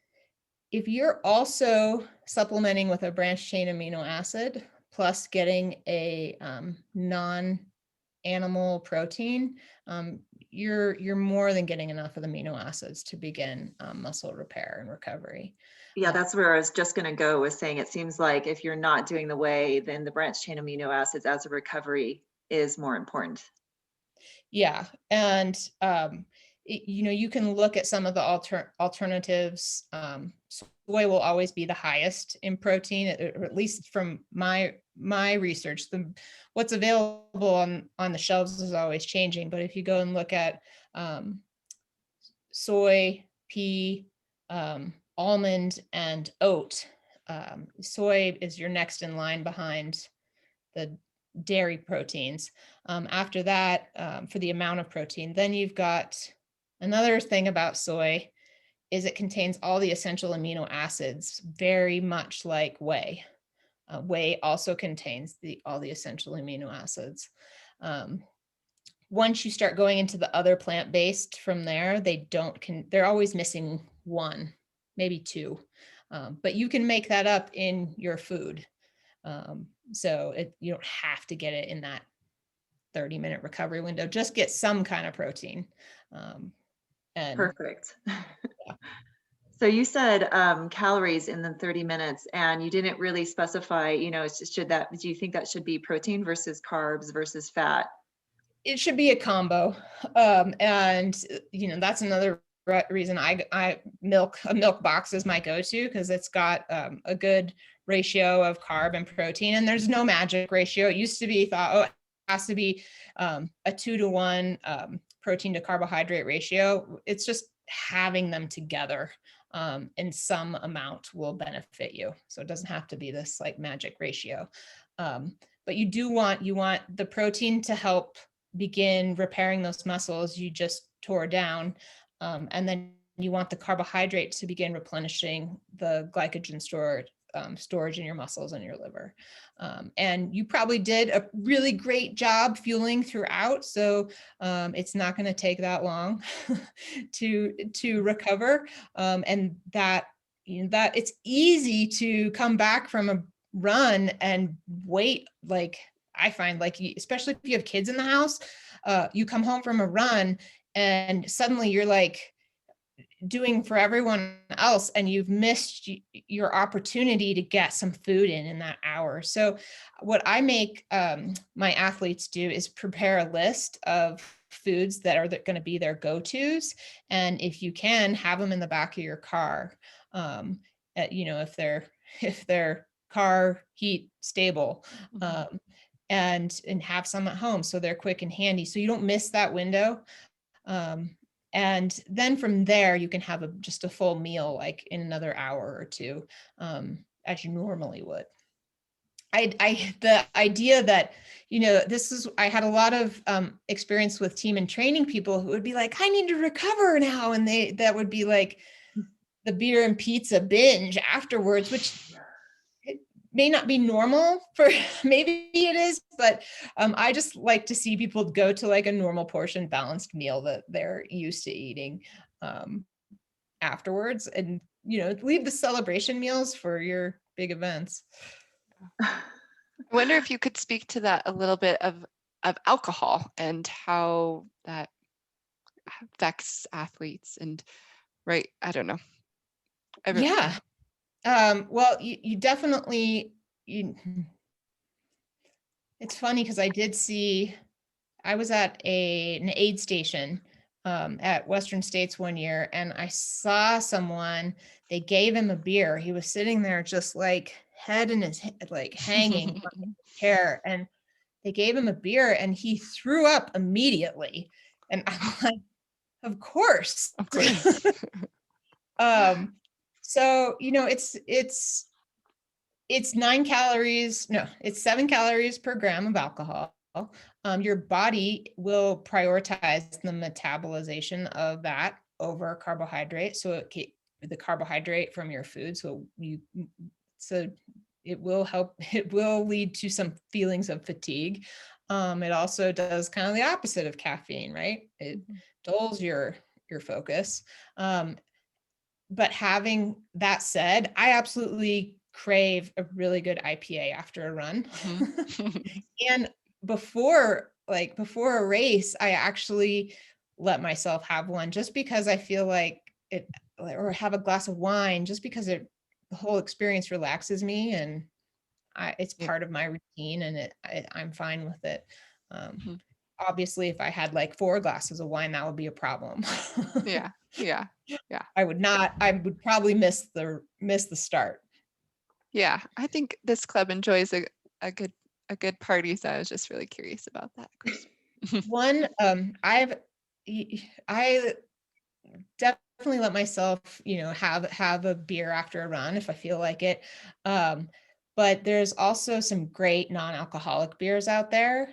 if you're also supplementing with a branched chain amino acid, plus getting a non-animal protein, you're more than getting enough of the amino acids to begin muscle repair and recovery. Yeah, that's where I was just going to go, was saying it seems like if you're not doing the whey, then the branched chain amino acids as a recovery is more important. Yeah, and you can look at some of the alternatives. Soy will always be the highest in protein, or at least from my research. What's available on the shelves is always changing. But if you go and look at soy, pea, almond, and oat, soy is your next in line behind the dairy proteins. After that, for the amount of protein, then you've got another thing about soy is it contains all the essential amino acids, very much like whey. Whey also contains all the essential amino acids. Once you start going into the other plant-based from there, they're always missing one, maybe two, but you can make that up in your food. So you don't have to get it in that 30-minute recovery window. Just get some kind of protein. Perfect. Yeah. So you said calories in the 30 minutes, and you didn't really specify, do you think that should be protein versus carbs versus fat? It should be a combo. And that's another reason a milk box is my go-to, because it's got a good ratio of carb and protein, and there's no magic ratio. It used to be thought, it has to be a 2-to-1 protein to carbohydrate ratio. It's just having them together in some amount will benefit you. So it doesn't have to be this like magic ratio. But you want the protein to help begin repairing those muscles you just tore down. And then you want the carbohydrate to begin replenishing the glycogen storage in your muscles and your liver. And you probably did a really great job fueling throughout. So it's not going to take that long to recover. And that it's easy to come back from a run and wait. Like I find, like, especially if you have kids in the house, you come home from a run and suddenly you're like doing for everyone else, and you've missed your opportunity to get some food in that hour. So what I make my athletes do is prepare a list of foods that are going to be their go-tos. And if you can, have them in the back of your car. If they're car heat stable, and have some at home, so they're quick and handy, so you don't miss that window. And then from there, you can have just a full meal, like in another hour or two, as you normally would. The idea that, I had a lot of experience with team and training people who would be like, I need to recover now. And that would be like the beer and pizza binge afterwards, which may not be normal for, maybe it is, but I just like to see people go to like a normal portion balanced meal that they're used to eating afterwards, and leave the celebration meals for your big events. I wonder if you could speak to that a little bit of alcohol and how that affects athletes, and right, I don't know. Yeah. Well, you definitely, it's funny because I was at an aid station at Western States one year, and I saw someone, they gave him a beer. He was sitting there just like head in his head, like hanging from his chair, and they gave him a beer and he threw up immediately. And I'm like, of course. Of course. So, it's 9 calories. No, it's 7 calories per gram of alcohol. Your body will prioritize the metabolization of that over carbohydrate. So the carbohydrate from your food. So it will help. It will lead to some feelings of fatigue. It also does kind of the opposite of caffeine, right? It dulls your focus. But having that said, I absolutely crave a really good IPA after a run. And before a race, I actually let myself have one just because I feel like it, or have a glass of wine just because the whole experience relaxes me, and it's part of my routine, and I'm fine with it. Obviously, if I had like 4 glasses of wine, that would be a problem. Yeah. I would probably miss the start. Yeah. I think this club enjoys a good party. So I was just really curious about that. One, I definitely let myself, have a beer after a run if I feel like it. But there's also some great non-alcoholic beers out there.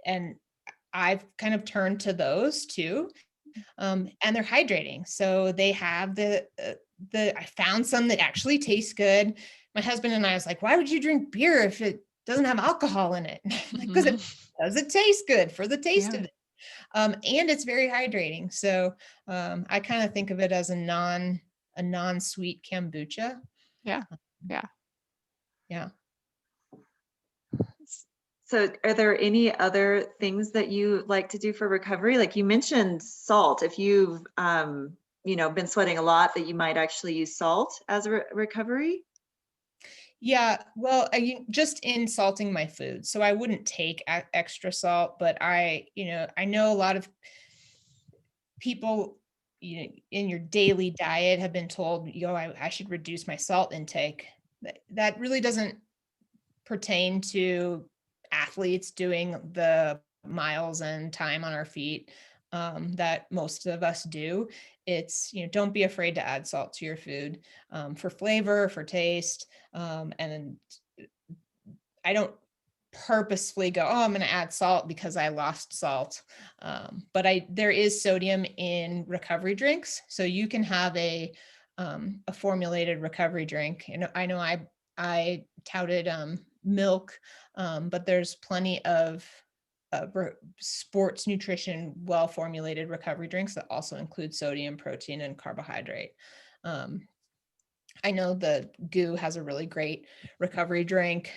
And I've kind of turned to those too. And they're hydrating. So they have I found some that actually taste good. My husband and I was like, why would you drink beer if it doesn't have alcohol in it? Because it doesn't taste good for the taste of it. And it's very hydrating. So I kind of think of it as a non-sweet kombucha. Yeah. So are there any other things that you like to do for recovery? Like you mentioned salt. If you've, been sweating a lot, that you might actually use salt as a recovery? Yeah, well, just in salting my food. So I wouldn't take extra salt, but I know a lot of people, in your daily diet have been told, I should reduce my salt intake. That really doesn't pertain to athletes doing the miles and time on our feet that most of us do. It's, don't be afraid to add salt to your food for flavor, for taste. And I don't purposefully go, I'm going to add salt because I lost salt. But there is sodium in recovery drinks. So you can have a formulated recovery drink. And I know I touted milk, but there's plenty of sports nutrition, well-formulated recovery drinks that also include sodium, protein, and carbohydrate. I know the GU has a really great recovery drink.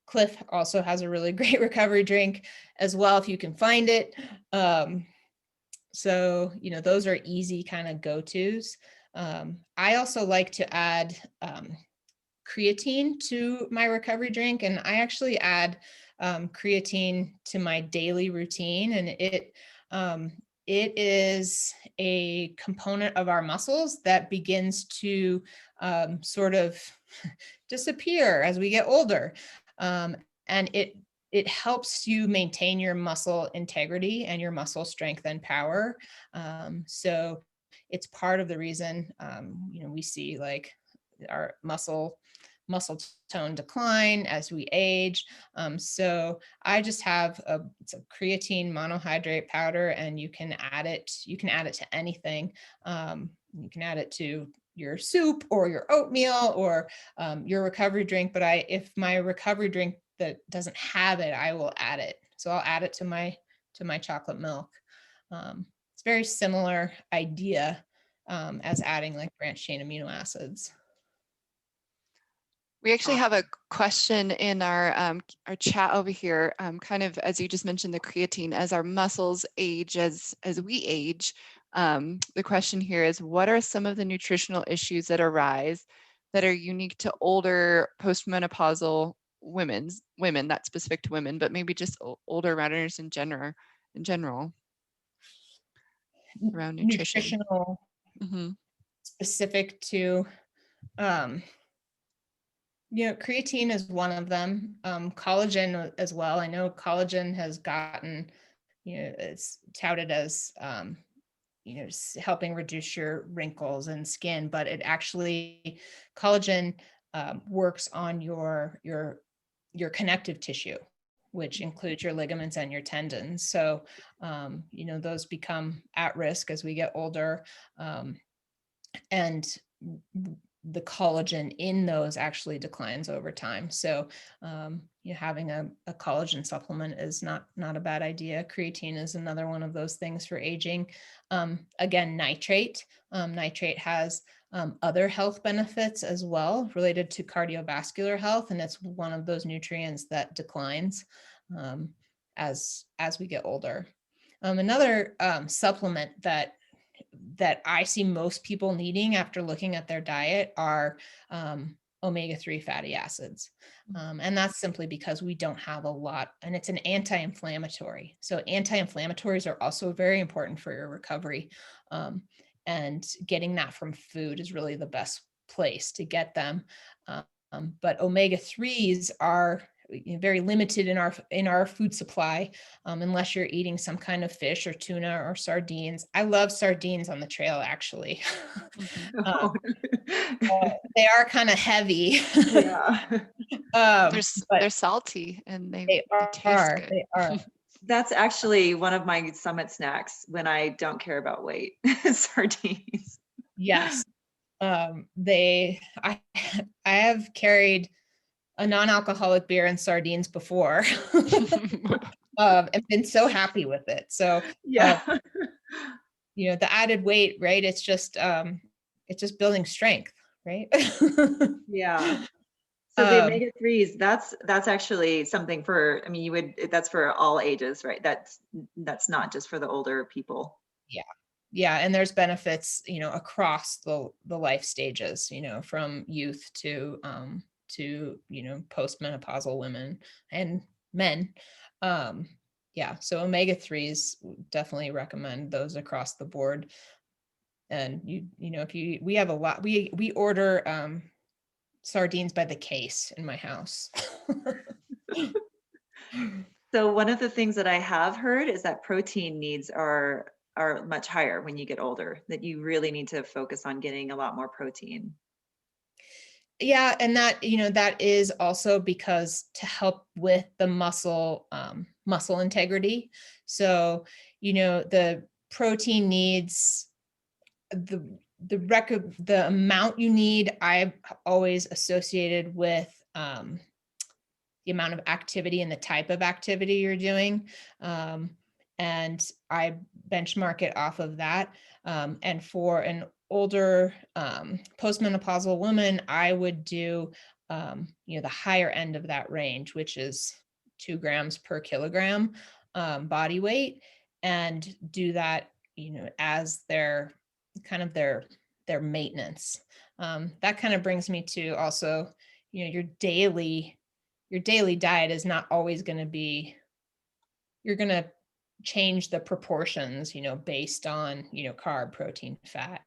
Cliff also has a really great recovery drink as well, if you can find it. So, those are easy kind of go-tos. I also like to add creatine to my recovery drink, and I actually add creatine to my daily routine, and it is a component of our muscles that begins to sort of disappear as we get older, and it helps you maintain your muscle integrity and your muscle strength and power. So it's part of the reason we see like our muscle tone decline as we age. So I just have it's a creatine monohydrate powder, and you can add it to anything. You can add it to your soup or your oatmeal or your recovery drink. But if my recovery drink that doesn't have it, I will add it. So I'll add it to my chocolate milk. It's very similar idea as adding like branched chain amino acids. We actually have a question in our chat over here, kind of as you just mentioned the creatine, as our muscles age, as we age. The question here is, what are some of the nutritional issues that arise that are unique to older postmenopausal women, not specific to women, but maybe just older runners in general? around nutrition. nutritional Mm-hmm. specific to, creatine is one of them. Collagen as well. I know collagen has gotten, it's touted as, helping reduce your wrinkles and skin, but it actually, collagen works on your connective tissue, which includes your ligaments and your tendons. So, those become at risk as we get older. And the collagen in those actually declines over time. So, having a collagen supplement is not a bad idea. Creatine is another one of those things for aging. Again, nitrate. Nitrate has other health benefits as well related to cardiovascular health, and it's one of those nutrients that declines as we get older. Another supplement that I see most people needing after looking at their diet are omega-3 fatty acids. And that's simply because we don't have a lot, and it's an anti-inflammatory. So anti-inflammatories are also very important for your recovery. And getting that from food is really the best place to get them. But omega-3s are very limited in our food supply, unless you're eating some kind of fish or tuna or sardines. I love sardines on the trail, actually. They are kind of heavy. Yeah. They're salty and they taste good. They are. That's actually one of my summit snacks when I don't care about weight. Sardines. Yes. I have carried a non-alcoholic beer and sardines before, and been so happy with it. So, yeah, the added weight, right? It's just building strength, right? yeah. So the omega-3s, that's actually something for, I mean, that's for all ages, right? That's not just for the older people. Yeah. Yeah. And there's benefits, across the life stages, from youth to postmenopausal women and men. Yeah. So omega-3s, definitely recommend those across the board. And we have a lot, we order, sardines by the case in my house. So one of the things that I have heard is that protein needs are much higher when you get older, that you really need to focus on getting a lot more protein. Yeah, and that is also because to help with the muscle integrity. So, the protein needs the amount you need, I've always associated with the amount of activity and the type of activity you're doing. And I benchmark it off of that. And for an older postmenopausal woman, I would do the higher end of that range, which is 2 grams per kilogram body weight, and do that as their kind of their maintenance. That kind of brings me to also your daily diet is not always going to be, you're going to change the proportions, based on, carb, protein, fat.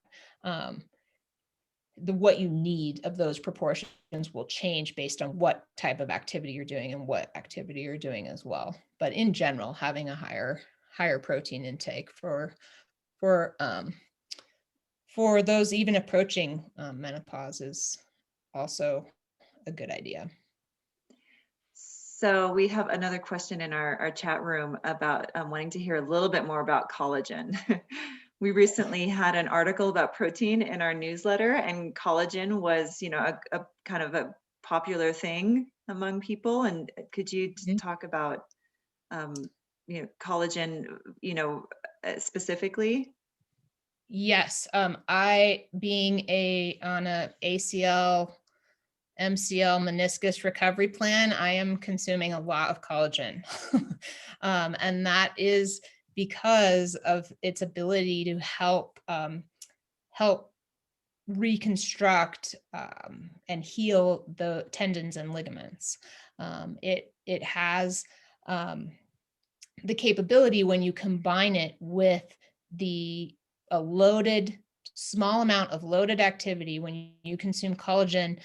What you need of those proportions will change based on what type of activity you're doing and what activity you're doing as well. But in general, having a higher protein intake for those even approaching menopause is also a good idea. So we have another question in our chat room about wanting to hear a little bit more about collagen. We recently had an article about protein in our newsletter, and collagen was, a kind of a popular thing among people. And could you talk about, collagen, specifically? Yes. I being on a ACL, MCL meniscus recovery plan, I am consuming a lot of collagen. And that is because of its ability to help reconstruct and heal the tendons and ligaments. It has the capability, when you combine it with a loaded, small amount of loaded activity when you consume collagen,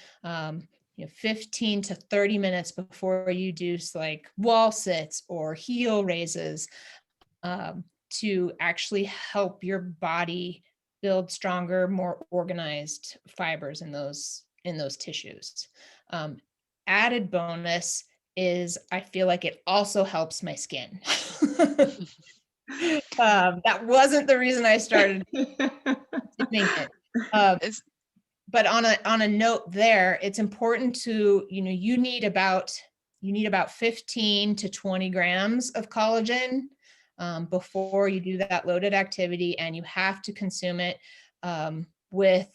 15 to 30 minutes before you do like wall sits or heel raises, to actually help your body build stronger, more organized fibers in those tissues. Added bonus is I feel like it also helps my skin. That wasn't the reason I started doing it. But on a note there, it's important to, you need about 15 to 20 grams of collagen before you do that loaded activity, and you have to consume it with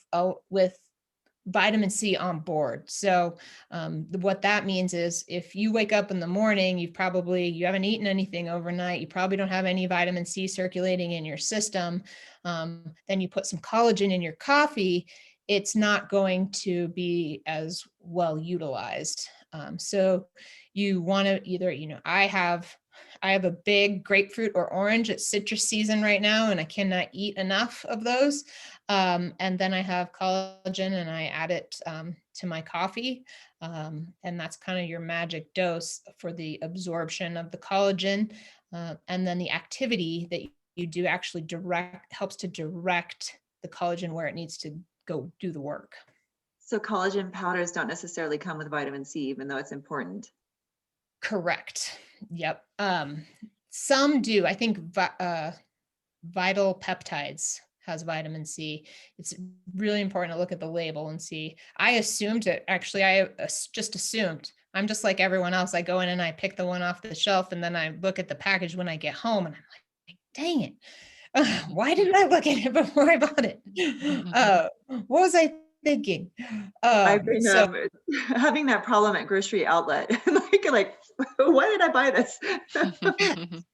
vitamin C on board. So what that means is if you wake up in the morning, you haven't eaten anything overnight, you probably don't have any vitamin C circulating in your system, then you put some collagen in your coffee, it's not going to be as well utilized. So you want to either, I have a big grapefruit or orange. It's citrus season right now, and I cannot eat enough of those. And then I have collagen and I add it to my coffee. And that's kind of your magic dose for the absorption of the collagen. And then the activity that you do actually helps to direct the collagen where it needs to go do the work. So collagen powders don't necessarily come with vitamin C, even though it's important. Correct. Yep. Some do. I think Vital Peptides has vitamin C. It's really important to look at the label and see. I assumed it. Actually, I just assumed. I'm just like everyone else. I go in and I pick the one off the shelf, and then I look at the package when I get home, and I'm like, dang it. Why didn't I look at it before I bought it? What was I thinking? I've been having that problem at grocery outlet. like, why did I buy this?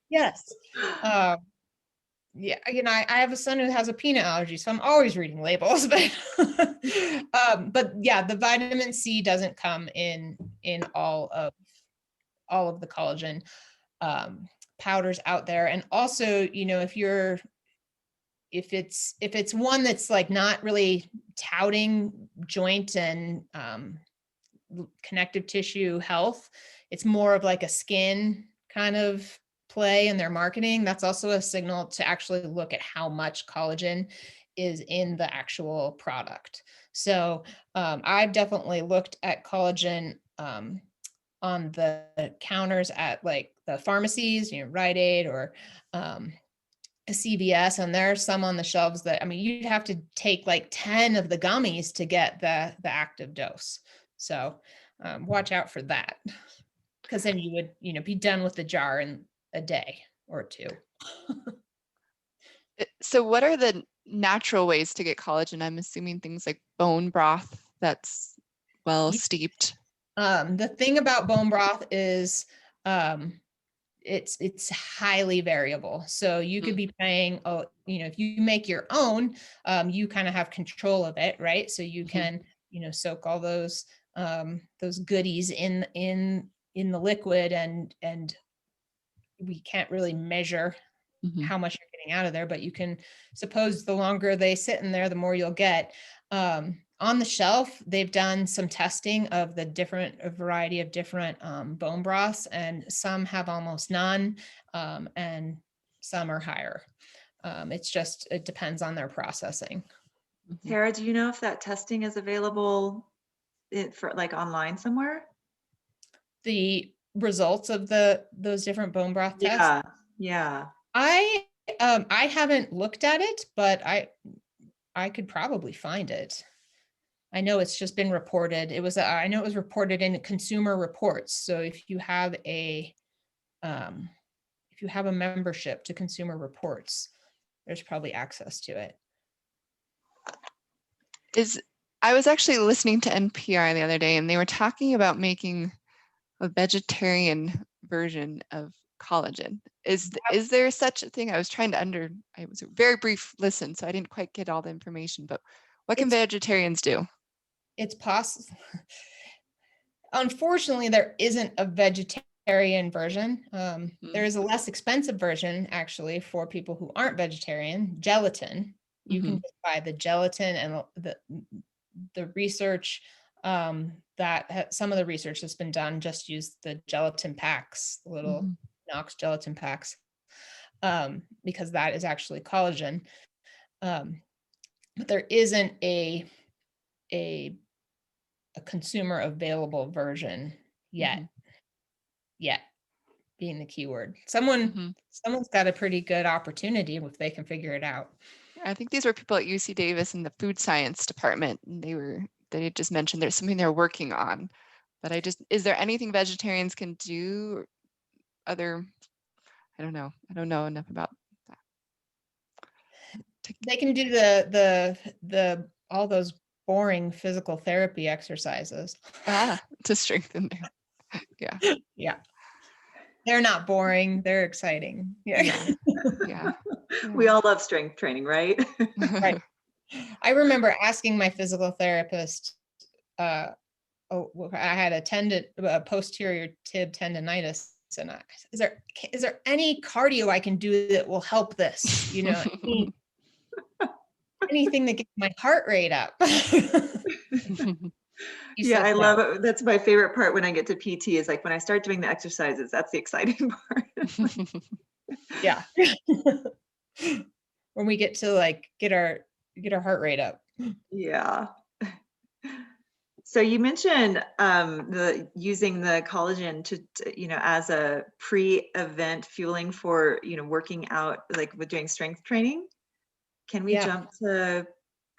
Yes. Yeah, I have a son who has a peanut allergy, so I'm always reading labels. But yeah, the vitamin C doesn't come in all of the collagen powders out there. And also, if it's one that's like not really touting joint and connective tissue health, it's more of like a skin kind of play in their marketing. That's also a signal to actually look at how much collagen is in the actual product. So I've definitely looked at collagen on the counters at like the pharmacies, Rite Aid or a CVS, and there are some on the shelves that, you'd have to take like 10 of the gummies to get the active dose. So watch out for that, because then you would, be done with the jar in a day or two. So what are the natural ways to get collagen? I'm assuming things like bone broth that's well steeped. The thing about bone broth is it's highly variable. So you could be paying, if you make your own, you kind of have control of it, right? So you can, soak all those goodies in the liquid, and we can't really measure how much you're getting out of there, but you can suppose the longer they sit in there, the more you'll get. On the shelf, they've done some testing of a variety of different bone broths, and some have almost none, and some are higher. It depends on their processing. Tara, do you know if that testing is available for like online somewhere? The results of those different bone broth tests? Yeah. I haven't looked at it, but I could probably find it. I know it's just been reported. I know it was reported in Consumer Reports. So if you have a membership to Consumer Reports, there's probably access to it. I was actually listening to NPR the other day, and they were talking about making a vegetarian version of collagen. Is there such a thing? It was a very brief listen, so I didn't quite get all the information, but what can vegetarians do? It's possible. Unfortunately, there isn't a vegetarian vegetarian version. There is a less expensive version actually for people who aren't vegetarian, gelatin. You can just buy the gelatin, and the research some of the research that's been done just use the gelatin packs, the little Knox gelatin packs, because that is actually collagen. But there isn't a consumer available version yet. Yet being the key word. Someone's got a pretty good opportunity if they can figure it out. I think these were people at UC Davis in the food science department. And they just mentioned there's something they're working on. But is there anything vegetarians can do? I don't know. I don't know enough about that. They can do the all those boring physical therapy exercises. To strengthen their, Yeah. They're not boring. They're exciting. Yeah. We all love strength training, right? Right. I remember asking my physical therapist, I had a posterior tib tendonitis, and is there any cardio I can do that will help this? Anything that gets my heart rate up. Yeah, I love it. That's my favorite part when I get to PT is like when I start doing the exercises, that's the exciting part. Yeah. When we get to like get our heart rate up. Yeah. So you mentioned using the collagen to as a pre-event fueling for working out, like with doing strength training. Can we jump to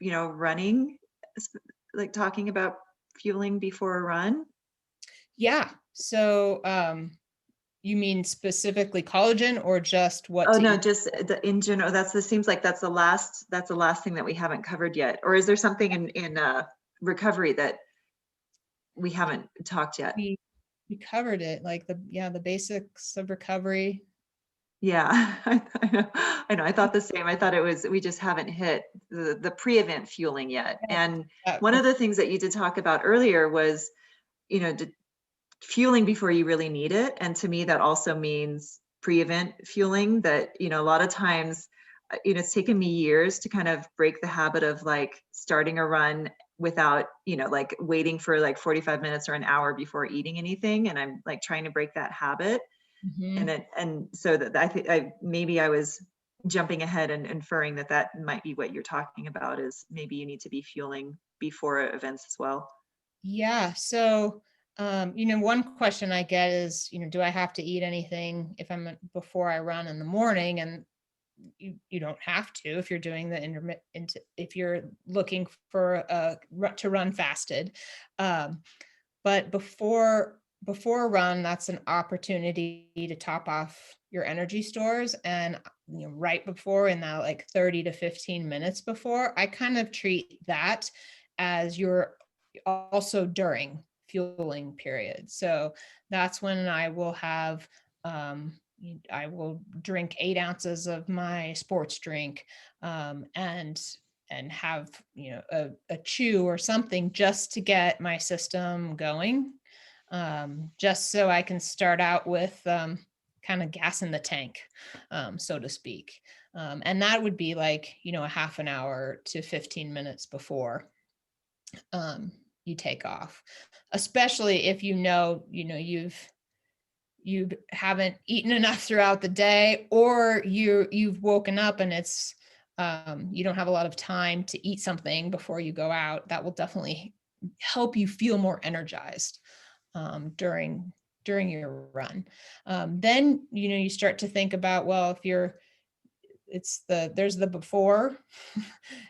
running, like talking about fueling before a run? Yeah. So you mean specifically collagen or just what? Oh no, just in general. Seems like that's the last thing that we haven't covered yet. Or is there something in recovery that we haven't talked yet? We covered it, like the basics of recovery. Yeah, I know. I thought the same. I thought we just haven't hit the pre-event fueling yet. And one of the things that you did talk about earlier was, fueling before you really need it. And to me, that also means pre-event fueling. That, a lot of times, it's taken me years to kind of break the habit of like starting a run without, like waiting for like 45 minutes or an hour before eating anything. And I'm like trying to break that habit. And so that I think maybe I was jumping ahead and inferring that might be what you're talking about, is maybe you need to be fueling before events as well. Yeah. So, one question I get is, do I have to eat anything before I run in the morning? And you don't have to if you're doing the intermittent, if you're looking for to run fasted. But before a run, that's an opportunity to top off your energy stores. And right before, in that like 30 to 15 minutes before, I kind of treat that as you're also during fueling period. So that's when I will have I will drink 8 ounces of my sports drink, and have a chew or something just to get my system going, just so I can start out with kind of gas in the tank, so to speak. And that would be like a half an hour to 15 minutes before you take off, especially if you haven't eaten enough throughout the day, or you've woken up and it's you don't have a lot of time to eat something before you go out. That will definitely help you feel more energized during your run. Then you start to think about, well, there's the before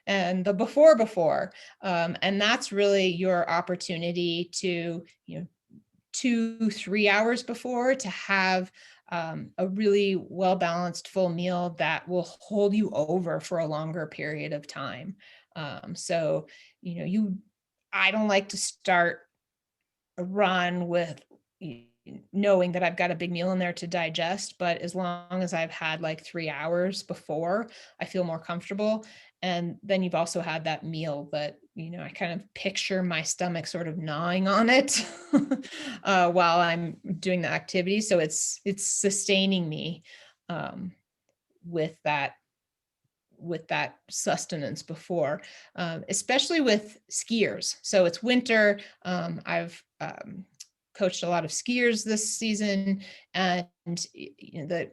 and the before, and that's really your opportunity to 2-3 hours before to have a really well-balanced full meal that will hold you over for a longer period of time. So I don't like to start a run with knowing that I've got a big meal in there to digest, but as long as I've had like 3 hours before, I feel more comfortable. And then you've also had that meal that, I kind of picture my stomach sort of gnawing on it while I'm doing the activity. So it's sustaining me with that sustenance before, especially with skiers. So it's winter. I've coached a lot of skiers this season, and the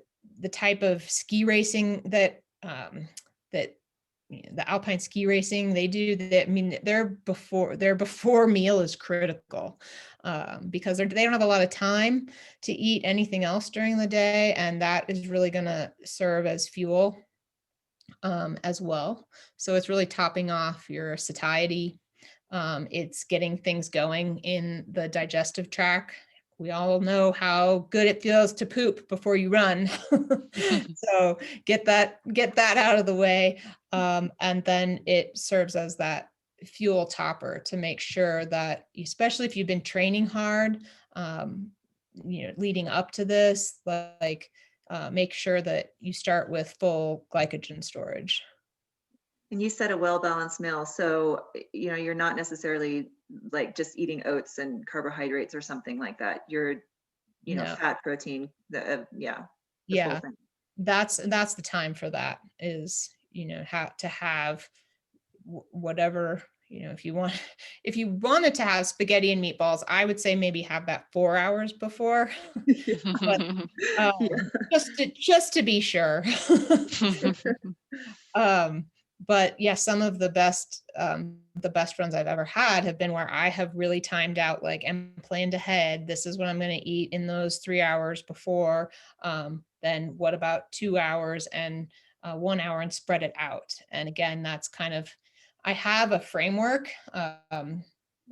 type of ski racing that the alpine ski racing they do, that, I mean, their before meal is critical, because they don't have a lot of time to eat anything else during the day, and that is really going to serve as fuel as well. So it's really topping off your satiety. It's getting things going in the digestive tract. We all know how good it feels to poop before you run. So get that out of the way. And then it serves as that fuel topper to make sure that, especially if you've been training hard, leading up to this, make sure that you start with full glycogen storage. And you said a well-balanced meal. So, you're not necessarily like just eating oats and carbohydrates or something like that. You're, No. fat, protein, the Yeah, full thing. that's the time for that is, to have whatever, if you wanted to have spaghetti and meatballs, I would say maybe have that 4 hours before. But, just to be sure. But yeah, some of the best runs I've ever had have been where I have really timed out, and planned ahead. This is what I'm going to eat in those 3 hours before. Then what about 2 hours and 1 hour, and spread it out. And again, that's kind of, I have a framework that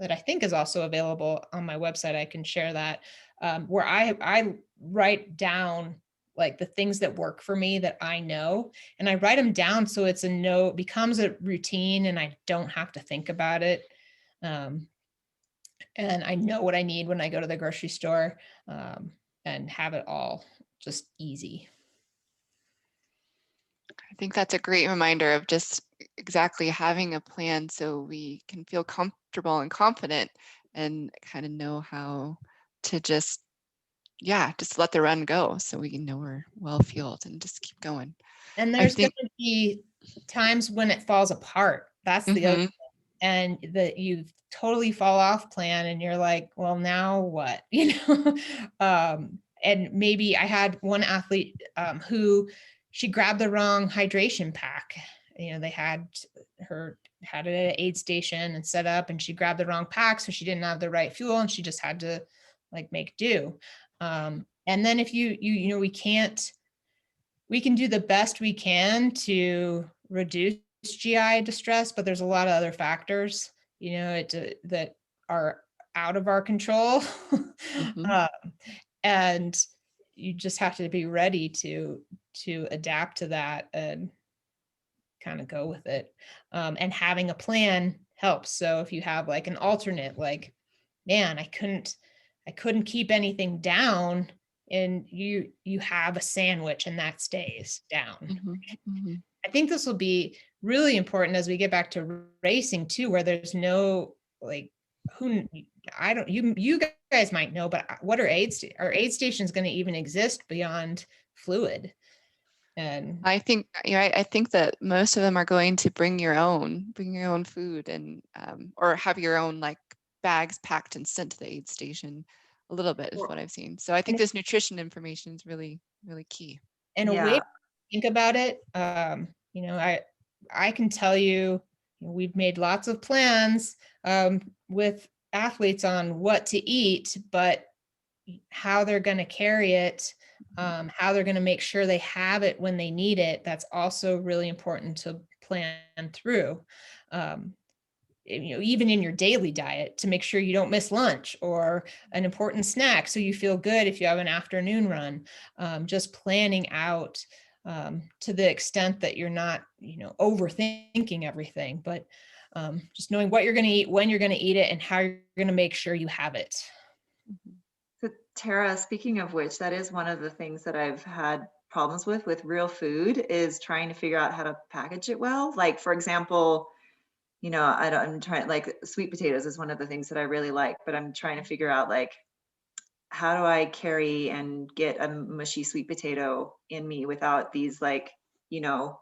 I think is also available on my website. I can share that, where I write down the things that work for me that I know, and I write them down so it becomes a routine and I don't have to think about it. And I know what I need when I go to the grocery store, and have it all just easy. I think that's a great reminder of just exactly having a plan so we can feel comfortable and confident and kind of know how to just let the run go so we know we're well fueled and just keep going. And there's going to be times when it falls apart. That's the other thing. And that you totally fall off plan and you're like, well, now what? And maybe I had one athlete who she grabbed the wrong hydration pack. They had it at an aid station and set up, and she grabbed the wrong pack, so she didn't have the right fuel, and she just had to make do. And then if we can do the best we can to reduce GI distress, but there's a lot of other factors, that are out of our control. And you just have to be ready to adapt to that and kind of go with it. And having a plan helps. So if you have an alternate, man, I couldn't keep anything down, and you have a sandwich and that stays down. I think this will be really important as we get back to racing too, where there's no you guys might know, but what are aid stations going to even exist beyond fluid? And I think that most of them are going to bring your own food, and or have your own bags packed and sent to the aid station. A little bit is what I've seen. So I think this nutrition information is really, really key. And a way to think about it, I can tell you, we've made lots of plans with athletes on what to eat, but how they're going to carry it, how they're going to make sure they have it when they need it, that's also really important to plan through. Even in your daily diet, to make sure you don't miss lunch or an important snack, so you feel good if you have an afternoon run. Just planning out to the extent that you're not, overthinking everything, but just knowing what you're going to eat, when you're going to eat it, and how you're going to make sure you have it. So Tara, speaking of which, that is one of the things that I've had problems with real food is trying to figure out how to package it well. Like, for example, you know, I'm trying, like, sweet potatoes is one of the things that I really like, but I'm trying to figure out, like, how do I carry and get a mushy sweet potato in me without these, like, you know,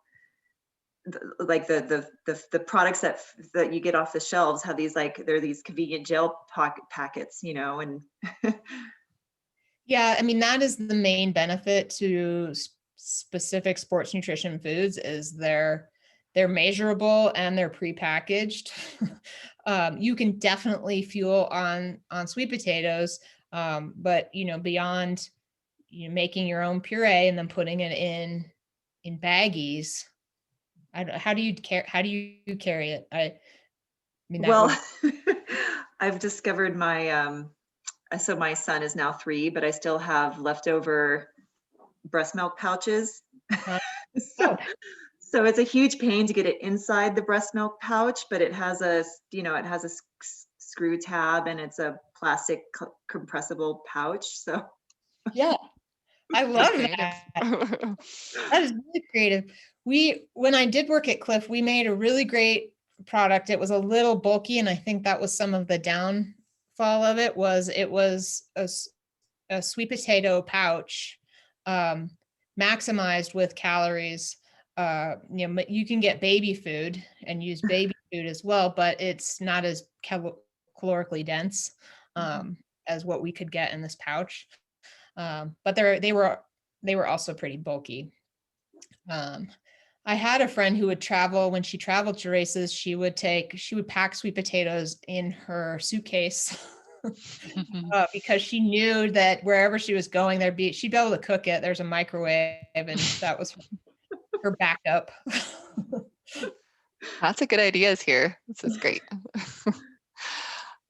like the products that you get off the shelves have these, like, they're these convenient gel packets, you know, and Yeah, I mean, that is the main benefit to specific sports nutrition foods is they're measurable and they're prepackaged. You can definitely fuel on sweet potatoes, but you know, beyond making your own puree and then putting it in baggies, how do you carry it? I mean, that well, would I've discovered my so my son is now 3, but I still have leftover breast milk pouches. uh, so, oh, so it's a huge pain to get it inside the breast milk pouch, but it has a, you know, it has a screw tab and it's a plastic compressible pouch. So yeah, I love that. That is really creative. When I did work at Cliff, we made a really great product. It was a little bulky, and I think that was some of the downfall of it was a sweet potato pouch, maximized with calories. You know, you can get baby food and use baby food as well, but it's not as calorically dense as what we could get in this pouch. But they were also pretty bulky. I had a friend who would travel when she traveled to races. She would pack sweet potatoes in her suitcase because she knew that wherever she was going, she'd be able to cook it. There's a microwave, and that was her backup. Lots of good ideas here. This is great.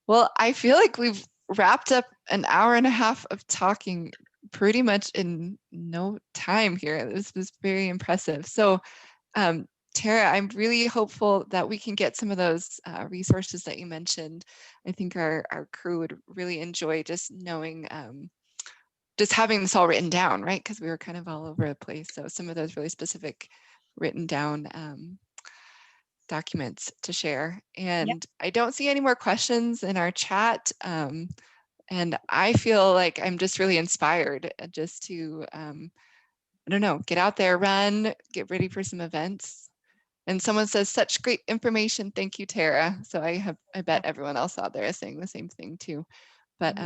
Well, I feel like we've wrapped up an hour and a half of talking pretty much in no time here. This was very impressive. So, Tara, I'm really hopeful that we can get some of those resources that you mentioned. I think our crew would really enjoy just knowing, just having this all written down, right? Because we were kind of all over the place. So some of those really specific written down documents to share. And Yep. I don't see any more questions in our chat. And I feel like I'm just really inspired just to, I don't know, get out there, run, get ready for some events. And someone says, such great information. Thank you, Tara. So I bet everyone else out there is saying the same thing too. But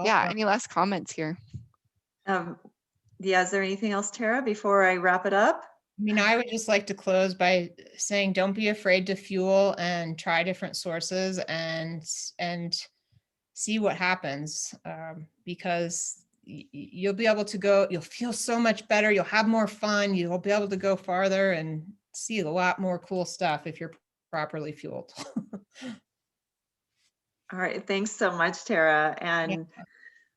yeah, any last comments here? Yeah, is there anything else, Tara, before I wrap it up? I mean, I would just like to close by saying, don't be afraid to fuel and try different sources and see what happens, because you'll be able to go, you'll feel so much better. You'll have more fun. You'll be able to go farther and see a lot more cool stuff if you're properly fueled. All right. Thanks so much, Tara. And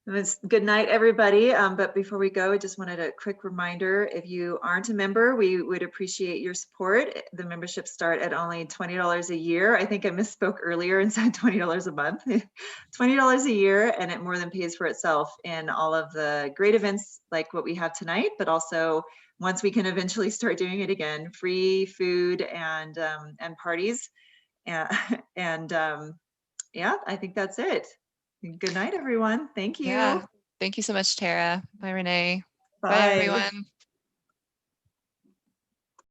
it was good night, everybody. But before we go, I just wanted a quick reminder. If you aren't a member, we would appreciate your support. The memberships start at only $20 a year. I think I misspoke earlier and said $20 a month. $20 a year, and it more than pays for itself in all of the great events like what we have tonight, but also once we can eventually start doing it again, free food and parties. And yeah, I think that's it. Good night, everyone. Thank you. Yeah. Thank you so much, Tara. Bye, Renee. Bye. Bye everyone.